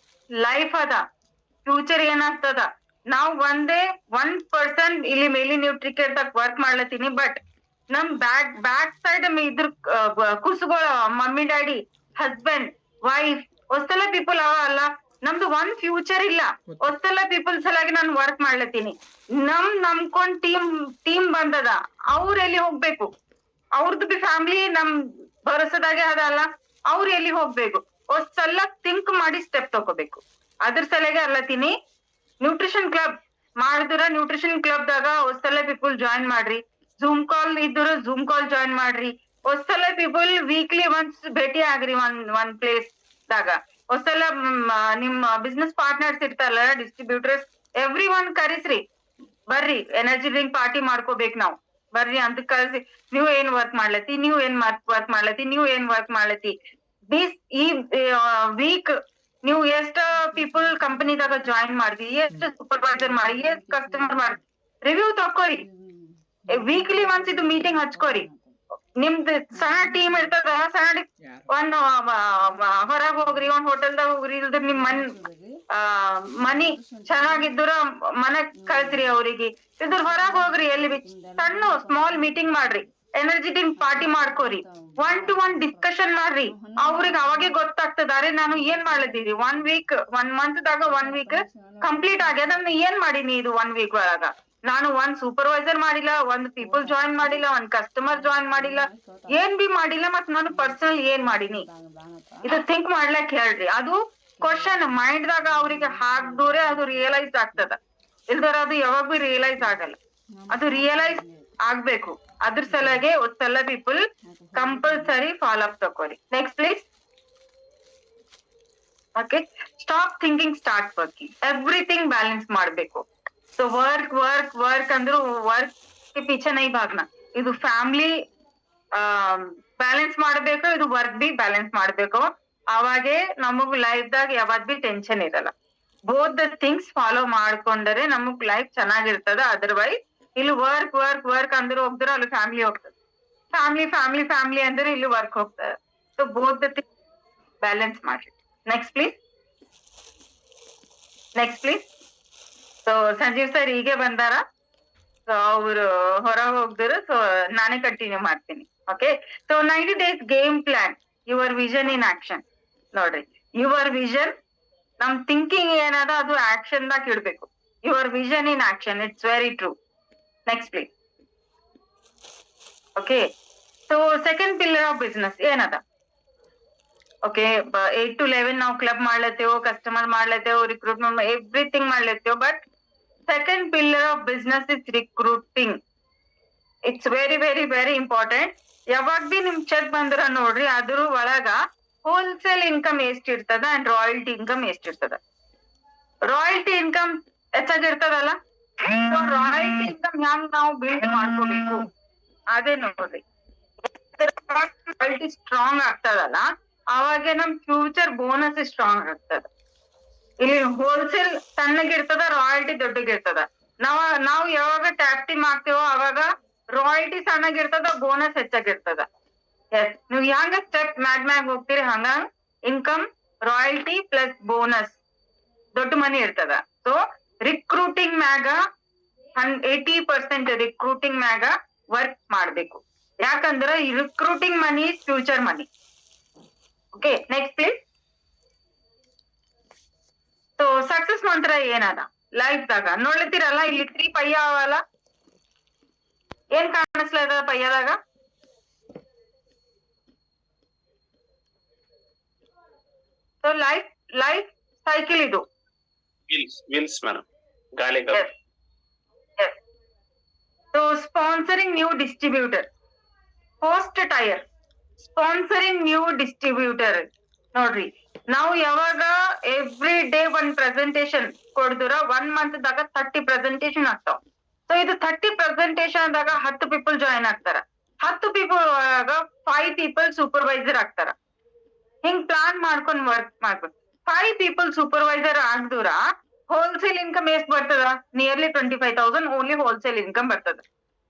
ಲೈಫ್ ಅದ, ಫ್ಯೂಚರ್ ಏನಾಗ್ತದ. ನಾವ್ 1% ಇಲ್ಲಿ ಮೇಲಿ ನ್ಯೂಟ್ರಿಕೇಟ್ ದಾಗ ವರ್ಕ್ ಮಾಡ್ಲತ್ತೀನಿ, ಬಟ್ ನಮ್ ಬ್ಯಾಕ್ ಸೈಡ್ ಇದ್ರ ಕುಸುಗಳ ಮಮ್ಮಿ ಡ್ಯಾಡಿ, ಹಸ್ಬೆಂಡ್, ವೈಫ್, ಹೊಸೆಲ್ಲ ಪೀಪಲ್ ಅವ ಅಲ್ಲ. ನಮ್ದು ಒಂದ್ ಫ್ಯೂಚರ್ ಇಲ್ಲ, ಹೊಸೆಲ್ಲ ಪೀಪಲ್ ಸಲಾಗಿ ನಾನು ವರ್ಕ್ ಮಾಡ್ಲತ್ತೀನಿ. ನಮ್ಕೊಂಡ್ ಟೀಮ್ ಬಂದದ, ಅವ್ರ ಎಲ್ಲಿ ಹೋಗ್ಬೇಕು? ಅವ್ರದ್ದು ಬಿ ಫ್ಯಾಮಿಲಿ ನಮ್ ಭರೋಸದಾಗೆ ಅದಲ್ಲ, ಅವ್ರ ಎಲ್ಲಿ ಹೋಗ್ಬೇಕು? ಹೊಸೆಲ್ಲ ಥಿಂಕ್ ಮಾಡಿ ಸ್ಟೆಪ್ ತಗೋಬೇಕು. ಅದ್ರ ಸಲಗೆ ಅಲ್ಲತೀನಿ, ನ್ಯೂಟ್ರಿಷನ್ ಕ್ಲಬ್ ಮಾಡಿದ್ರ ನ್ಯೂಟ್ರಿಷನ್ ಕ್ಲಬ್ ದಾಗ ಹೊಸೆಲ್ಲ ಪೀಪಲ್ ಜಾಯಿನ್ ಮಾಡ್ರಿ. ಝೂಮ್ ಕಾಲ್ ಇದ್ರ ಝೂಮ್ ಕಾಲ್ ಜಾಯಿನ್ ಮಾಡ್ರಿ. ಹೊಸೆಲ್ಲ ಪೀಪಲ್ ವೀಕ್ಲಿ ಒನ್ಸ್ ಭೇಟಿ ಆಗ್ರಿ ಒಂದ್ ಪ್ಲೇಸ್ ದಾಗ. ಹೊಸೆಲ್ಲ ನಿಮ್ ಬಿಸ್ನೆಸ್ ಪಾರ್ಟ್ನರ್ಸ್ ಇರ್ತಾರಲ್ಲ, ಡಿಸ್ಟ್ರಿಬ್ಯೂಟರ್ಸ್, ಎವ್ರಿ ಒನ್ ಕರಿಸ್ರಿ, ಬರ್ರಿ ಎನರ್ಜಿ ಡ್ರಿಂಕ್ ಪಾರ್ಟಿ ಮಾಡ್ಕೋಬೇಕು ನಾವ್, ಬರ್ರಿ ಅಂತ ಕಳ್ಸಿ. ನೀವ್ ಏನ್ ವರ್ಕ್ ಮಾಡ್ಲತ್ತಿ, ನೀವ್ ಏನ್ ವರ್ಕ್ ಮಾಡ್ಲತ್ತಿ ಈ ವೀಕ್ ನೀವು ಎಷ್ಟ ಪೀಪಲ್ ಕಂಪನಿದಾಗ ಜಾಯಿನ್ ಮಾಡ್ದಿ, ಎಷ್ಟ್ ಸೂಪರ್ವೈಸರ್ ಮಾಡಿ, ಎಷ್ಟ್ ಕಸ್ಟಮರ್ ಮಾಡಿ, ರಿವ್ಯೂ ತಕೋರಿ. ವೀಕ್ಲಿ ಒನ್ಸ್ ಇದು ಮೀಟಿಂಗ್ ಹಚ್ಕೋರಿ. ನಿಮ್ದು ಸಣ್ಣ ಟೀಮ್ ಇರ್ತದ, ಸಣ್ಣ ಒಂದ್ ಹೊರಗ್ ಹೋಗ್ರಿ, ಒಂದ್ ಹೋಟೆಲ್ದಾಗ ಹೋಗ್ರಿ, ಇಲ್ದ್ರ ನಿಮ್ ಮನಿ ಚೆನ್ನಾಗಿದ್ರ ಮನೆಗ್ ಕಳ್ಸ್ರಿ ಅವ್ರಿಗೆ. ಇದ್ರ ಹೊರಗ್ ಹೋಗ್ರಿ, ಎಲ್ಲಿ ಬಿ ಸಣ್ಣ ಸ್ಮಾಲ್ ಮೀಟಿಂಗ್ ಮಾಡ್ರಿ, ಎನರ್ಜಿ ಡ್ರಿಂಕ್ ಪಾರ್ಟಿ ಮಾಡ್ಕೋರಿ, 1-to-1 ಡಿಸ್ಕಷನ್ ಮಾಡ್ರಿ. ಅವ್ರಿಗೆ ಅವಾಗೆ ಗೊತ್ತಾಗ್ತದ, ಅರೆ ನಾನು ಏನ್ ಮಾಡ್ಲತ್ತೀರಿ, 1 ಮಂತ್ ದಾಗ 1 ವೀಕ್ ಕಂಪ್ಲೀಟ್ ಆಗ್ಯದ, ನಾನು ಏನ್ ಮಾಡೀನಿ ಇದು 1 ವೀಕ್ ಒಳಗ. ನಾನು ಒಂದ್ ಸೂಪರ್ವೈಸರ್ ಮಾಡಿಲ್ಲ, ಒಂದ್ ಪೀಪಲ್ ಜಾಯಿನ್ ಮಾಡಿಲ್ಲ, ಒಂದ್ ಕಸ್ಟಮರ್ ಜಾಯಿನ್ ಮಾಡಿಲ್ಲ, ಏನ್ ಬಿ ಮಾಡಿಲ್ಲ. ಮತ್ ನಾನು ಪರ್ಸನಲ್ ಏನ್ ಮಾಡೀನಿ ಇದು ಥಿಂಕ್ ಮಾಡ್ಲಕ್ ಹೇಳ್ರಿ. ಅದು ಕ್ವಶನ್ ಮೈಂಡ್ ದಾಗ ಅವ್ರಿಗೆ ಹಾಕ್ದೂರೆ ಅದು ರಿಯಲೈಸ್ ಆಗ್ತದ. ಇಲ್ದರ ಅದು ಯಾವಾಗ ಬಿ ರಿಯಲೈಸ್ ಆಗಲ್ಲ. ಅದು ರಿಯಲೈಸ್ ಆಗ್ಬೇಕು. ಅದ್ರ ಸಲಗೆ ಒಟ್ಟೆಲ್ಲ ಪೀಪಲ್ ಕಂಪಲ್ಸರಿ ಫಾಲೋ ಅಪ್ ತಗೋರಿ. Next please. Okay, stop thinking, start working. Everything balance ಮಾಡ್ಬೇಕು. ಸೊ ವರ್ಕ್ ವರ್ಕ್ ವರ್ಕ್ ಅಂದ್ರು ವರ್ಕ್ ಪೀಛೆ ನೈ ಭಾಗ್ನ. ಇದು ಫ್ಯಾಮಿಲಿ ಬ್ಯಾಲೆನ್ಸ್ ಮಾಡ್ಬೇಕು, ಇದು ವರ್ಕ್ ಬಿ ಬ್ಯಾಲೆನ್ಸ್ ಮಾಡ್ಬೇಕು. ಅವಾಗೆ ನಮಗ್ ಲೈಫ್ ದಾಗ ಯಾವತ್ ಬಿ ಟೆನ್ಷನ್ ಇರಲ್ಲ. ಬೋತ್ ದ ಥಿಂಗ್ಸ್ ಫಾಲೋ ಮಾಡ್ಕೊಂಡರೆ ನಮಗ್ ಲೈಫ್ ಚೆನ್ನಾಗಿರ್ತದ. ಅದರ್ವೈಸ್ ಇಲ್ಲಿ ವರ್ಕ್ ವರ್ಕ್ ವರ್ಕ್ ಅಂದ್ರೆ ಹೋಗ್ದ್ರೆ ಅಲ್ಲಿ ಫ್ಯಾಮಿಲಿ ಹೋಗ್ತದೆ, ಫ್ಯಾಮಿಲಿ ಫ್ಯಾಮಿಲಿ ಫ್ಯಾಮಿಲಿ ಅಂದ್ರೆ ಇಲ್ಲಿ ವರ್ಕ್ ಹೋಗ್ತದೆ. So both the things balance ಮಾಡ್ರಿ. Next please. Next please. So Sanjeev sir ಹೀಗೆ ಬಂದಾರ. ಸೊ ಅವ್ರು ಹೊರ ಹೋಗ್ದರು. ಸೊ ನಾನೇ ಕಂಟಿನ್ಯೂ ಮಾಡ್ತೀನಿ. Okay, so 90 days game plan, your vision in action. ನೋಡ್ರಿ, ಯುವರ್ ವಿಷನ್, ನಮ್ ಥಿಂಕಿಂಗ್ ಏನದ ಅದು ಆಕ್ಷನ್ ದಾಗ ಇಡ್ಬೇಕು. Your vision in action, it's very true. Next please. Okay, so second pillar of business ಏನದ? ಓಕೆ, 8 to 11 ನಾವು club ಮಾಡ್ಲತ್ತೇವೋ, customer ಮಾಡ್ಲತ್ತೇವೋ, recruitment everything ಮಾಡ್ಲತ್ತೇವೋ. But second pillar of business is recruiting. It's very very very important. ಯಾವಾಗ ಬಿ ನಿಮ್ check ಬಂದ್ರ ನೋಡ್ರಿ, ಅದ್ರ ಒಳಗ ಹೋಲ್ಸೇಲ್ ಇನ್ಕಮ್ ಎಷ್ಟ್ ಇರ್ತದ ಅಂಡ್ ರಾಯಲ್ಟಿ ಇನ್ಕಮ್ ಎಷ್ಟ್ ಇರ್ತದ. ರಾಯಲ್ಟಿ ಇನ್ಕಮ್ ಹೆಚ್ಚಾಗಿರ್ತದಲ್ಲ, ರಾಯಲ್ಟಿ ಇನ್ಕಮ್ ಹೆಂಗ್ ನಾವು ಬಿಲ್ಡ್ ಮಾಡ್ಕೋಬೇಕು ಅದೇ ನೋಡ್ರಿ. ರಾಯಲ್ಟಿ ಸ್ಟ್ರಾಂಗ್ ಆಗ್ತದಲ್ಲ, ಅವಾಗ ನಮ್ ಫ್ಯೂಚರ್ ಬೋನಸ್ ಸ್ಟ್ರಾಂಗ್ ಆಗ್ತದ. ಇಲ್ಲಿ ಹೋಲ್ಸೇಲ್ ಸಣ್ಣಗಿರ್ತದ, ರಾಯಲ್ಟಿ ದೊಡ್ಡಗಿರ್ತದ. ನಾವು ಯಾವಾಗ ಟ್ಯಾಕ್ಟಿ ಮಾಡ್ತೇವೋ ಅವಾಗ ರಾಯಲ್ಟಿ ಸಣ್ಣಗಿರ್ತದ, ಬೋನಸ್ ಹೆಚ್ಚಾಗಿರ್ತದ. ಎಸ್, ನೀವು ಹೆಂಗ ಸ್ಟೆಪ್ ಮ್ಯಾಗ್ ಹೋಗ್ತೀರಿ ಹಂಗ ಇನ್ಕಮ್ ರಾಯಲ್ಟಿ ಪ್ಲಸ್ ಬೋನಸ್ ದೊಡ್ಡ ಮನಿ ಇರ್ತದ. ಸೊ ರಿಕ್ರೂಟಿಂಗ್ ಮ್ಯಾಗ 80% ರಿಕ್ರೂಟಿಂಗ್ ಮ್ಯಾಗ ವರ್ಕ್ ಮಾಡ್ಬೇಕು. ಯಾಕಂದ್ರ ಈ recruiting money is future money. Okay, next please. So success ಮಂತ್ರ ಏನದ ಲೈಫ್ ದಾಗ ನೋಡ್ಲತ್ತೀರಲ್ಲ, ಇಲ್ಲಿ 3 ಪಯ್ಯ ಅವಲ್ಲ, ಏನ್ ಕಾಣಿಸ್ಲದ ಪಯ್ಯದಾಗ? ಸೊ ಲೈಫ್ ಸೈಕಲ್ ಇದು. ವೀಲ್ಸ್ ಮೇಡಮ್, ಗಾಲಿ. So sponsoring new distributor, post tyre, sponsoring new distributor. ನೋಡ್ರಿ, ನಾವು ಯಾವಾಗ ಎವ್ರಿ ಡೇ 1 ಪ್ರೆಸೆಂಟೇಶನ್ ಕೊಡ್ದುರ 1 month ದಾಗ 30 ಪ್ರೆಸೆಂಟೇಶನ್ ಆಗ್ತಾವ. ಸೊ ಇದು 30 ಪ್ರೆಸೆಂಟೇಶನ್ ದಾಗ 10 ಪೀಪಲ್ ಜಾಯಿನ್ ಆಗ್ತಾರ. 10 ಪೀಪಲ್ ಒಳಗ 5 ಪೀಪಲ್ ಸೂಪರ್ವೈಸರ್ ಆಗ್ತಾರ. ಹಿಂಗ್ ಪ್ಲಾನ್ ಮಾಡ್ಕೊಂಡ್ ವರ್ಕ್ ಮಾಡ್ಬೇಕು. 5 ಪೀಪಲ್ ಸೂಪರ್ವೈಸರ್ ಆಗ್ದೂರ ಹೋಲ್ಸೇಲ್ ಇನ್ಕಮ್ ಎಷ್ಟ್ ಬರ್ತದ? ನಿಯರ್ಲಿ 25,000 ಓನ್ಲಿ ಹೋಲ್ಸೇಲ್ ಇನ್ಕಮ್ ಬರ್ತದ.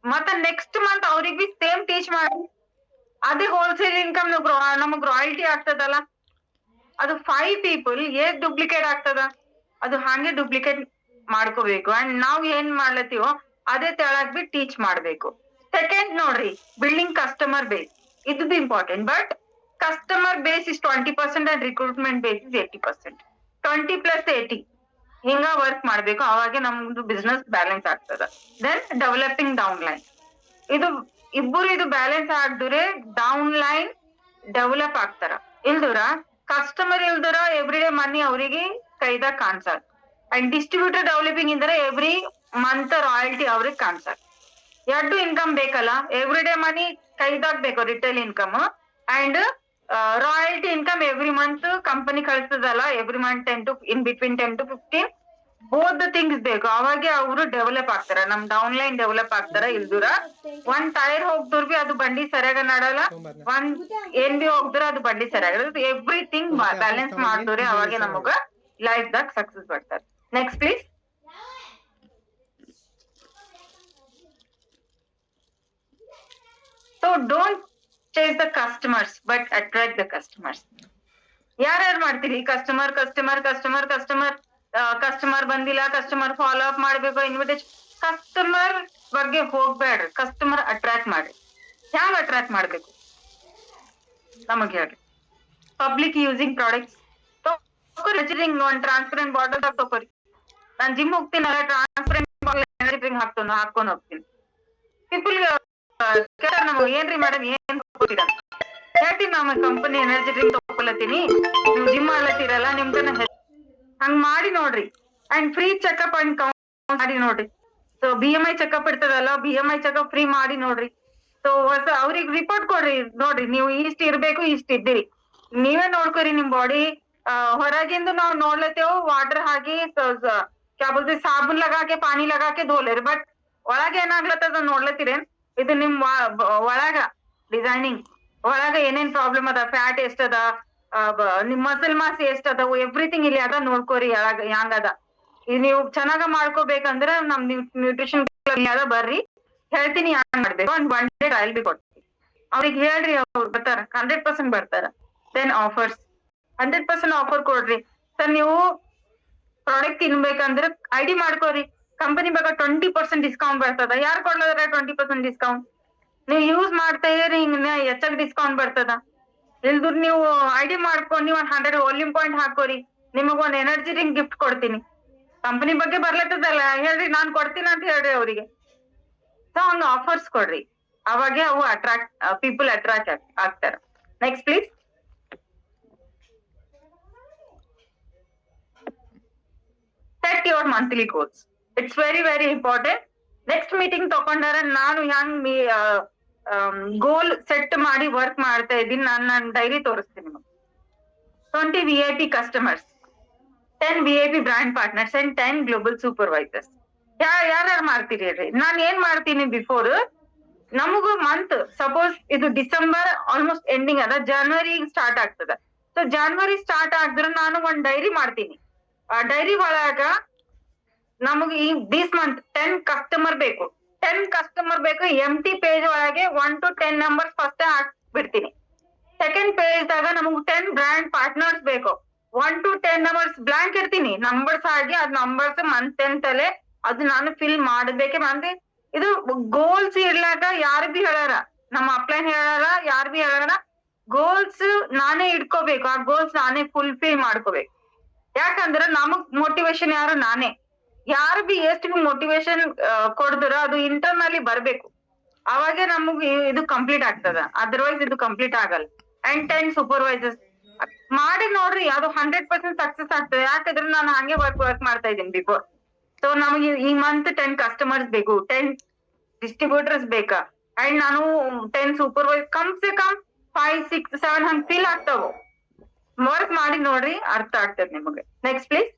ಮತ್ತೆ ನೆಕ್ಸ್ಟ್ ಮಂತ್ ಅವ್ರಿಗೆ ಬಿ ಸೇಮ್ ಟೀಚ್ ಮಾಡಿ ಅದೇ ಹೋಲ್ಸೇಲ್ ಇನ್ಕಮ್ ನಮಗ್ ರಾಯಲ್ಟಿ ಆಗ್ತದಲ್ಲ. ಅದು 5 ಪೀಪಲ್ ಏಕ್ ಡುಪ್ಲಿಕೇಟ್ ಆಗ್ತದ, ಅದು ಹಂಗೆ ಡುಪ್ಲಿಕೇಟ್ ಮಾಡ್ಕೋಬೇಕು. ಅಂಡ್ ನಾವ್ ಏನ್ ಮಾಡ್ಲತ್ತೀವೋ ಅದೇ ತೆಳಗ್ ಬಿ ಟೀಚ್ ಮಾಡ್ಬೇಕು. ಸೆಕೆಂಡ್ ನೋಡ್ರಿ, ಬಿಲ್ಡಿಂಗ್ ಕಸ್ಟಮರ್ ಬೇಸ್, ಇದು be important. But customer base is 20% and recruitment base is 80%. 20 + 80 ಹಿಂಗ ವರ್ಕ್ ಮಾಡ್ಬೇಕು. ಅವಾಗೆ ನಮ್ದು ಬಿಸ್ನೆಸ್ ಬ್ಯಾಲೆನ್ಸ್ ಆಗ್ತದ. ದೆನ್ ಡೆವಲಪಿಂಗ್ ಡೌನ್ ಲೈನ್, ಇದು ಇಬ್ಬರು ಇದು ಬ್ಯಾಲೆನ್ಸ್ ಆಗಿದ್ರೆ ಡೌನ್ ಲೈನ್ ಡೆವಲಪ್ ಆಗ್ತಾರ. ಇಲ್ದೂರ ಕಸ್ಟಮರ್ ಇಲ್ದರ ಎವ್ರಿ ಡೇ ಮನಿ ಅವರಿಗೆ ಕೈದಾಗ ಕಾಣ್ಸದ್. ಅಂಡ್ ಡಿಸ್ಟ್ರಿಬ್ಯೂಟರ್ ಡೆವಲಪಿಂಗ್ ಇದ್ರೆ ಎವ್ರಿ ಮಂತ್ ರಾಯಲ್ಟಿ ಅವ್ರಿಗೆ ಕಾಣ್ಸದ್. 2 ಇನ್ಕಮ್ ಬೇಕಲ್ಲ, ಎವ್ರಿ ಡೇ ಮನಿ ಕೈದಾಗ ಬೇಕು retail income, and royalty income every month company ಕಳಿಸ್ತದಲ್ಲ, every month 10 to in between 10 to 15 both the things ಬೇಕು. ಅವಾಗೆ ಅವರು ಡೆವಲಪ್ ಆಗ್ತಾರ, ನಮ್ ಡೌನ್ ಲೈನ್ ಡೆವಲಪ್ ಆಗ್ತಾರ. ಇಲ್ದೂರ 1 ಟೈರ್ ಹೋಗ್ದೂರ್ ಬಿ ಅದು ಬಂಡಿ ಸರಿಯಾಗ ನಡಲ್ಲ, 1 ಏನ್ ಬಿ ಹೋಗ್ದ್ರ ಅದು ಬಂಡಿ ಸರಿಯಾಗ. ಎವ್ರಿಥಿಂಗ್ ಬ್ಯಾಲೆನ್ಸ್ ಮಾಡ್ದವ್ರೆ ಅವಾಗೆ ನಮಗ ಲೈಫ್ ದಾಗ ಸಕ್ಸಸ್ ಬರ್ತಾರೆ. Next please. So don't chase the customers but attract the customers. ಯಾರ್ಯಾರು ಮಾಡ್ತೀರಿ customer customer customer customer customer ಬಂದಿಲ್ಲ, ಕಸ್ಟಮರ್ ಫಾಲೋ ಅಪ್ ಮಾಡ್ಬೇಕು, ಇನ್ವಿಟೇಷನ್. ಕಸ್ಟಮರ್ ಬಗ್ಗೆ ಹೋಗ್ಬೇಡ್ರಿ, ಕಸ್ಟಮರ್ ಅಟ್ರಾಕ್ಟ್ ಮಾಡ್ರಿ. ಹ್ಯಾಂಗ ಅಟ್ರಾಕ್ಟ್ ಮಾಡ್ಬೇಕು ನಮಗ್ ಹೇಳ್ರಿ. ಪಬ್ಲಿಕ್ ಯೂಸಿಂಗ್ ಪ್ರಾಡಕ್ಟ್ಸ್ ತಗೋರಿ. ಒಂದ್ ಟ್ರಾನ್ಸ್ಪರೆಂಟ್ ಬಾಟಲ್ ತಗೋರಿ. ನಾನ್ ಜಿಮ್ ಹೋಗ್ತೀನಲ್ಲ, ಟ್ರಾನ್ಸ್ಪರೆಂಟ್ ಎನರ್ಜಿ ಡ್ರಿಂಕ್ ಹಾಕೊಂಡ್ ಹೋಗ್ತೀನಿ. ಪೀಪಲ್ ನಮ್ಗೆ ಏನ್ರಿ ಮೇಡಮ್ ಏನ್ ಕೊಡ್ತೀರ ಹೇಳ್ತೀನಿ, ನಮ್ಮ ಕಂಪನಿ ಎನರ್ಜಿ ಡ್ರಿಂಕ್ ತಗೊಳತೀನಿ, ನೀವು ಜಿಮ್ ಮಾಡ್ಲತ್ತೀರಲ್ಲ ನಿಮ್ಗನ್ನ ಹಂಗ್ ಮಾಡಿ ನೋಡ್ರಿ. And free checkup and count ಮಾಡಿ ನೋಡ್ರಿ. ಸೊ BMI ಚೆಕಪ್ ಇರ್ತದಲ್ಲ, BMI ಚೆಕಪ್ ಫ್ರೀ ಮಾಡಿ ನೋಡ್ರಿ. ಸೊ ಅವ್ರಿಗೆ ರಿಪೋರ್ಟ್ ಕೊಡ್ರಿ, ನೋಡ್ರಿ ನೀವು ಇಷ್ಟ ಇರ್ಬೇಕು, ಇಷ್ಟ ಇದ್ದೀರಿ, ನೀವೇ ನೋಡ್ಕೊರಿ ನಿಮ್ ಬಾಡಿ. ಹೊರಗಿಂದ ನಾವ್ ನೋಡ್ಲತ್ತೇವ್ ವಾಟರ್ ಹಾಕಿ ಕ್ಯಾ ಬೋಲ್ತೆ ಸಾಬೂನ್ ಲಗಾಕೆ ಪಾನಿ ಲಗಾಕೆ ಧೋಲೇರಿ, ಬಟ್ ಒಳಗೆ ಏನಾಗ್ಲತ್ತದ ನೋಡ್ಲತ್ತೀರೇನ್? ಇದು ನಿಮ್ ಒಳಗ ಡಿಸೈನಿಂಗ್ ಒಳಗ ಏನೇನ್ ಪ್ರಾಬ್ಲಮ್ ಅದ, ಫ್ಯಾಟ್ ಎಷ್ಟದ, ನಿಮ್ ಮಸಲ್ ಮಾಸ್ ಎಷ್ಟ್ ಅದಾವು, ಎವ್ರಿಥಿಂಗ್ ಇಲ್ಲಿ ಅದ ನೋಡ್ಕೋರಿ. ಹ್ಯಾಂಗ್ ಅದ ಈಗ ನೀವು ಚೆನ್ನಾಗ ಮಾಡ್ಕೋಬೇಕಂದ್ರ ನಮ್ ನ್ಯೂಟ್ರಿಷನ್ ಅದ ಬರ್ರಿ, ಹೇಳ್ತೀನಿ ಹ್ಯಾಂಗ್ ಮಾಡ್ಬೇಕು. ಒನ್ ಡೇ ಟ್ರಯಲ್ ಬಿ ಕೊಡ್ತೀನಿ. ಅವ್ರಿಗೆ ಹೇಳ್ರಿ, ಅವ್ರು ಬರ್ತಾರ, 100% ಬರ್ತಾರ. ದೆನ್ ಆಫರ್ಸ್ 100% ಆಫರ್ ಕೊಡ್ರಿ. ಸರ್ ನೀವು ಪ್ರಾಡಕ್ಟ್ ತಿನ್ಬೇಕಂದ್ರ ID ಮಾಡ್ಕೋರಿ, ಕಂಪನಿ ಬಗ್ಗೆ 20% ಡಿಸ್ಕೌಂಟ್ ಬರ್ತದ. ಯಾರು ಕೊಡ್ಲದ್ರ 20% ಡಿಸ್ಕೌಂಟ್? ನೀವು ಯೂಸ್ ಮಾಡ್ತಾ ಇರಿ, ಹಿಂಗ ಹೆಚ್ಚಾಗಿ ಡಿಸ್ಕೌಂಟ್ ಬರ್ತದ. ಇಲ್ದ್ರ ನೀವು ID ಮಾಡ್ಕೊಂಡು ನೀವು 100 ವಾಲ್ಯೂಮ್ ಪಾಯಿಂಟ್ ಹಾಕೋರಿ, ನಿಮಗ್ ಒಂದ್ ಎನರ್ಜಿ ಡ್ರಿಂಕ್ ಗಿಫ್ಟ್ ಕೊಡ್ತೀನಿ. ಕಂಪನಿ ಬಗ್ಗೆ ಬರ್ಲತ್ತದಲ್ಲ ಹೇಳ್ರಿ, ನಾನ್ ಕೊಡ್ತೀನಿ ಅಂತ ಹೇಳ್ರಿ ಅವ್ರಿಗೆ. ಸೊ ಹಂಗ ಆಫರ್ಸ್ ಕೊಡ್ರಿ, ಅವಾಗೆ ಅವು ಪೀಪಲ್ ಅಟ್ರಾಕ್ಟ್ ಆಗ್ತಾರ. Next please. Set your monthly goals, it's very very important. Next meeting ತಕೊಂಡಾರ ನಾನು ಹೆಂಗ್ ಗೋಲ್ ಸೆಟ್ ಮಾಡಿ ವರ್ಕ್ ಮಾಡ್ತಾ ಇದ್ದೀನಿ, ನಾನು ಡೈರಿ ತೋರಿಸ್ತೀನಿ ನಿಮಗೆ. 20 VIP customers, 10 VIP brand partners and 10 global supervisors. ಯಾರ್ಯಾರು ಮಾಡ್ತೀರಿ ಹೇಳ್ರಿ? ನಾನ್ ಏನ್ ಮಾಡ್ತೀನಿ ಬಿಫೋರ್ ನಮಗೂ ಮಂತ್, ಸಪೋಸ್ ಇದು ಡಿಸೆಂಬರ್ ಆಲ್ಮೋಸ್ಟ್ ಎಂಡಿಂಗ್ ಅದ, ಜನವರಿ ಸ್ಟಾರ್ಟ್ ಆಗ್ತದ. ಸೊ ಜನವರಿ ಸ್ಟಾರ್ಟ್ ಆಗಿದ್ರೆ ನಾನು ಒಂದ್ ಡೈರಿ ಮಾಡ್ತೀನಿ. ಆ ಡೈರಿ ಒಳಗ ನಮಗ್ ಈ ದಿಸ್ ಮಂತ್ 10 ಕಸ್ಟಮರ್ ಬೇಕು, 10 ಕಸ್ಟಮರ್ ಬೇಕು. ಎಂಟಿ ಪೇಜ್ ಒಳಗೆ 1 to 10 ನಂಬರ್ಸ್ ಫಸ್ಟ್ ಹಾಕ್ಬಿಡ್ತೀನಿ. ಸೆಕೆಂಡ್ ಪೇಜ್ ದಾಗ ನಮಗ್ 10 ಬ್ರ್ಯಾಂಡ್ ಪಾರ್ಟ್ನರ್ಸ್ ಬೇಕು, 1 to 10 ನಂಬರ್ಸ್ ಬ್ಲಾಂಕ್ ಇರ್ತೀನಿ. ನಂಬರ್ಸ್ ಆಗಿ ಅದ್ ನಂಬರ್ಸ್ ಮಂತ್ ಎಂತಲೆ ಅದು ನಾನು ಫಿಲ್ ಮಾಡಬೇಕೆ ಮಂದಿ. ಇದು ಗೋಲ್ಸ್ ಇರ್ಲಾಕ ಯಾರು ಬಿ ಹೇಳಾರ, ನಮ್ಮ ಅಪ್ಲೈನ್ ಹೇಳಾರ, ಯಾರು ಬಿ ಹೇಳಾರ. ಗೋಲ್ಸ್ ನಾನೇ ಇಟ್ಕೋಬೇಕು, ಆ ಗೋಲ್ಸ್ ನಾನೇ ಫುಲ್ಫಿಲ್ ಮಾಡ್ಕೋಬೇಕು. ಯಾಕಂದ್ರ ನಮಗ್ ಮೋಟಿವೇಶನ್ ಯಾರು? ನಾನೇ. ಯಾರು ಬಿ ಎಷ್ಟು ಮೋಟಿವೇಶನ್ ಕೊಡ್ತಾರ ಅದು ಇಂಟರ್ನಲಿ ಬರ್ಬೇಕು, ಅವಾಗೆ ನಮಗ್ ಇದು ಕಂಪ್ಲೀಟ್ ಆಗ್ತದ, ಅದರ್ವೈಸ್ ಇದು ಕಂಪ್ಲೀಟ್ ಆಗಲ್ಲ. ಅಂಡ್ 10 ಸೂಪರ್ವೈಸರ್ಸ್ ಮಾಡಿ ನೋಡ್ರಿ, ಅದು 100% ಸಕ್ಸಸ್ ಆಗ್ತದೆ. ಯಾಕಂದ್ರೆ ನಾನು ಹಂಗೆ ವರ್ಕ್ ಮಾಡ್ತಾ ಇದ್ದೀನಿ ಬಿಫೋರ್. ಸೊ ನಮಗೆ ಈ ಮಂತ್ 10 ಕಸ್ಟಮರ್ಸ್ ಬೇಕು, 10 ಡಿಸ್ಟ್ರಿಬ್ಯೂಟರ್ಸ್ ಬೇಕಾ, ಅಂಡ್ ನಾನು 10 ಸೂಪರ್ವೈಸ್ ಕಮ್ ಸೆ ಕಮ್ 5, 6, 7 ಹಂಗ್ ಫೀಲ್ ಆಗ್ತಾವ. ವರ್ಕ್ ಮಾಡಿ ನೋಡ್ರಿ, ಅರ್ಥ ಆಗ್ತದೆ ನಿಮಗೆ. Next please.